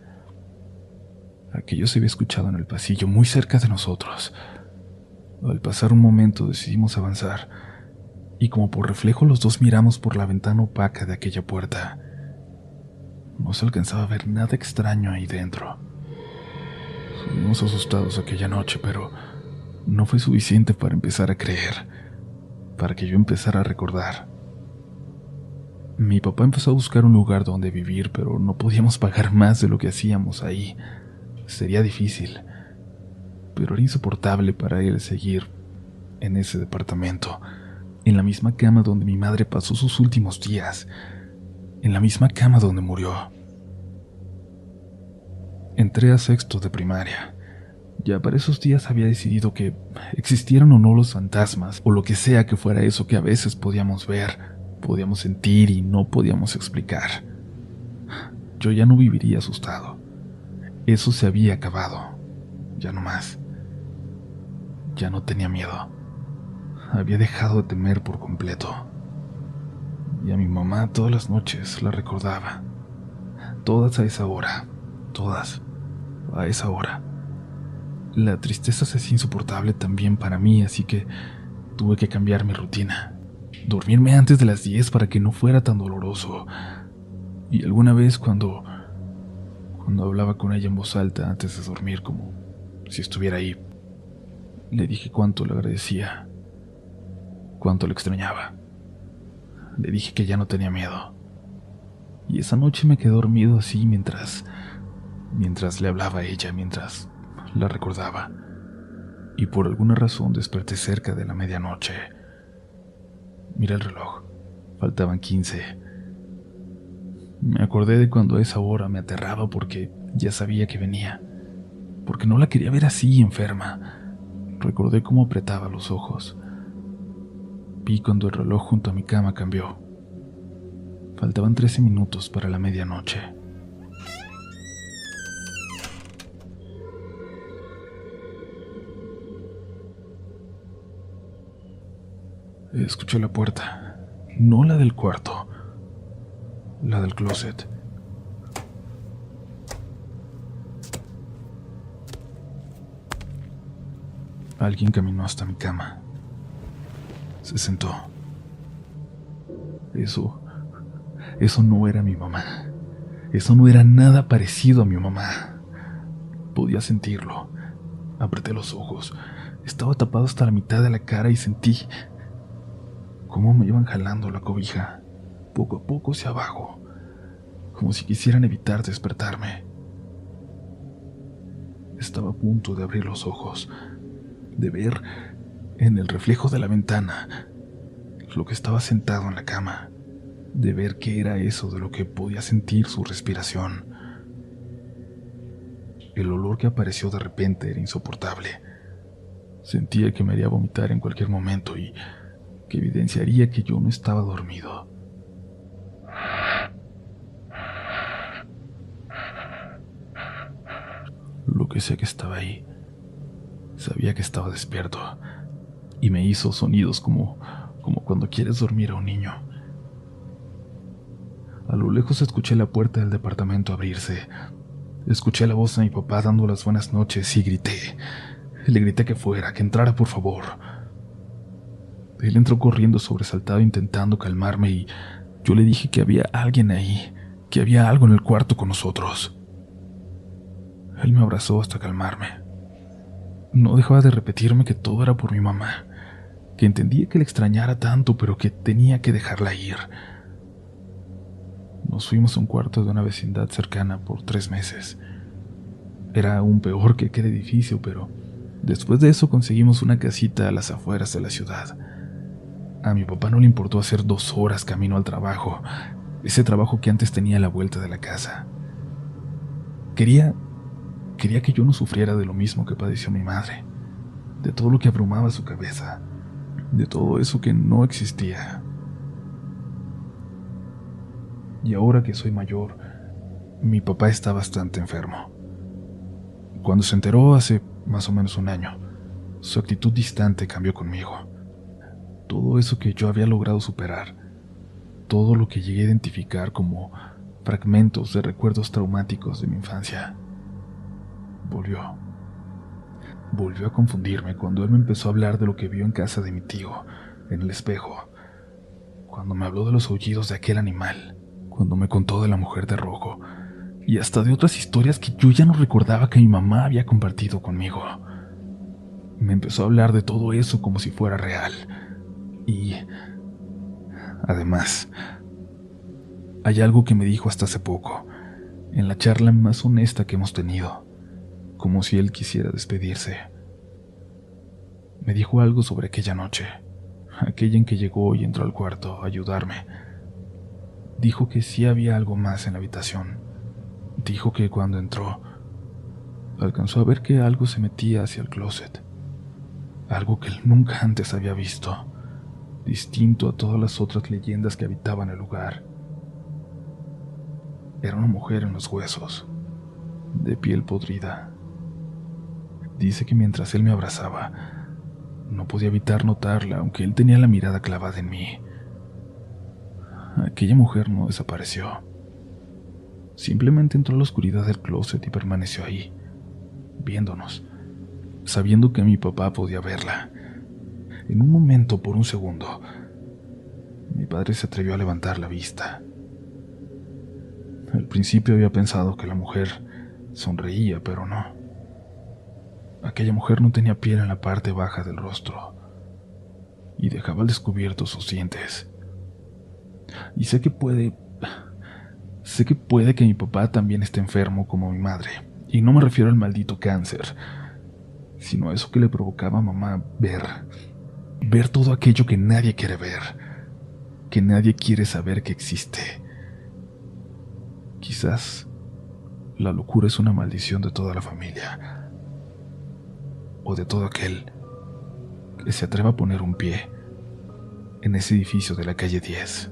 Aquello se había escuchado en el pasillo, muy cerca de nosotros. Al pasar un momento decidimos avanzar, y como por reflejo los dos miramos por la ventana opaca de aquella puerta. No se alcanzaba a ver nada extraño ahí dentro. Estuvimos asustados aquella noche, pero no fue suficiente para empezar a creer, para que yo empezara a recordar. Mi papá empezó a buscar un lugar donde vivir, pero no podíamos pagar más de lo que hacíamos ahí. Sería difícil, pero era insoportable para él seguir en ese departamento, en la misma cama donde mi madre pasó sus últimos días, en la misma cama donde murió. Entré a sexto de primaria. Ya para esos días había decidido que existieran o no los fantasmas, o lo que sea que fuera eso que a veces podíamos ver, podíamos sentir y no podíamos explicar. Yo ya no viviría asustado. Eso se había acabado. Ya no más. Ya no tenía miedo. Había dejado de temer por completo. Y a mi mamá todas las noches la recordaba. Todas a esa hora. Todas a esa hora. La tristeza se hacía insoportable también para mí, así que tuve que cambiar mi rutina. Dormirme antes de las 10 para que no fuera tan doloroso. Y alguna vez cuando hablaba con ella en voz alta antes de dormir, como si estuviera ahí, le dije cuánto le agradecía, cuánto le extrañaba. Le dije que ya no tenía miedo. Y esa noche me quedé dormido así mientras le hablaba a ella, mientras la recordaba. Y por alguna razón desperté cerca de la medianoche. Miré el reloj. Faltaban 15. Me acordé de cuando a esa hora me aterraba porque ya sabía que venía. Porque no la quería ver así, enferma. Recordé cómo apretaba los ojos. Vi cuando el reloj junto a mi cama cambió. Faltaban 13 minutos para la medianoche. Escuché la puerta, no la del cuarto, la del closet. Alguien caminó hasta mi cama. Se sentó. Eso no era mi mamá. Eso no era nada parecido a mi mamá. Podía sentirlo. Apreté los ojos. Estaba tapado hasta la mitad de la cara y sentí cómo me iban jalando la cobija, poco a poco hacia abajo, como si quisieran evitar despertarme. Estaba a punto de abrir los ojos, de ver en el reflejo de la ventana lo que estaba sentado en la cama, de ver qué era eso de lo que podía sentir su respiración. El olor que apareció de repente era insoportable. Sentía que me haría vomitar en cualquier momento y que evidenciaría que yo no estaba dormido. Lo que sea que estaba ahí, sabía que estaba despierto y me hizo sonidos como cuando quieres dormir a un niño. A lo lejos escuché la puerta del departamento abrirse. Escuché la voz de mi papá dando las buenas noches y grité. Le grité que fuera, que entrara por favor. Él entró corriendo sobresaltado intentando calmarme y yo le dije que había alguien ahí, que había algo en el cuarto con nosotros. Él me abrazó hasta calmarme. No dejaba de repetirme que todo era por mi mamá, que entendía que le extrañara tanto, pero que tenía que dejarla ir. Nos fuimos a un cuarto de una vecindad cercana por 3 meses. Era aún peor que aquel edificio, pero después de eso conseguimos una casita a las afueras de la ciudad. A mi papá no le importó hacer 2 horas camino al trabajo, ese trabajo que antes tenía a la vuelta de la casa. Quería que yo no sufriera de lo mismo que padeció mi madre, de todo lo que abrumaba su cabeza, de todo eso que no existía. Y ahora que soy mayor, mi papá está bastante enfermo. Cuando se enteró hace más o menos un año, su actitud distante cambió conmigo. Todo eso que yo había logrado superar, todo lo que llegué a identificar como fragmentos de recuerdos traumáticos de mi infancia, volvió. Volvió a confundirme cuando él me empezó a hablar de lo que vio en casa de mi tío, en el espejo, cuando me habló de los aullidos de aquel animal, cuando me contó de la mujer de rojo, y hasta de otras historias que yo ya no recordaba que mi mamá había compartido conmigo. Me empezó a hablar de todo eso como si fuera real. Y, además, hay algo que me dijo hasta hace poco, en la charla más honesta que hemos tenido, como si él quisiera despedirse. Me dijo algo sobre aquella noche, aquella en que llegó y entró al cuarto a ayudarme. Dijo que sí había algo más en la habitación. Dijo que cuando entró, alcanzó a ver que algo se metía hacia el closet, algo que él nunca antes había visto, distinto a todas las otras leyendas que habitaban el lugar. Era una mujer en los huesos, de piel podrida. Dice que mientras él me abrazaba, no podía evitar notarla, aunque él tenía la mirada clavada en mí. Aquella mujer no desapareció. Simplemente entró a la oscuridad del closet y permaneció ahí, viéndonos, sabiendo que mi papá podía verla. En un momento, por un segundo, mi padre se atrevió a levantar la vista. Al principio había pensado que la mujer sonreía, pero no. Aquella mujer no tenía piel en la parte baja del rostro y dejaba al descubierto sus dientes. Y sé que puede que mi papá también esté enfermo como mi madre, y no me refiero al maldito cáncer, sino a eso que le provocaba a mamá ver todo aquello que nadie quiere ver, que nadie quiere saber que existe. Quizás la locura es una maldición de toda la familia, o de todo aquel que se atreva a poner un pie en ese edificio de la calle 10.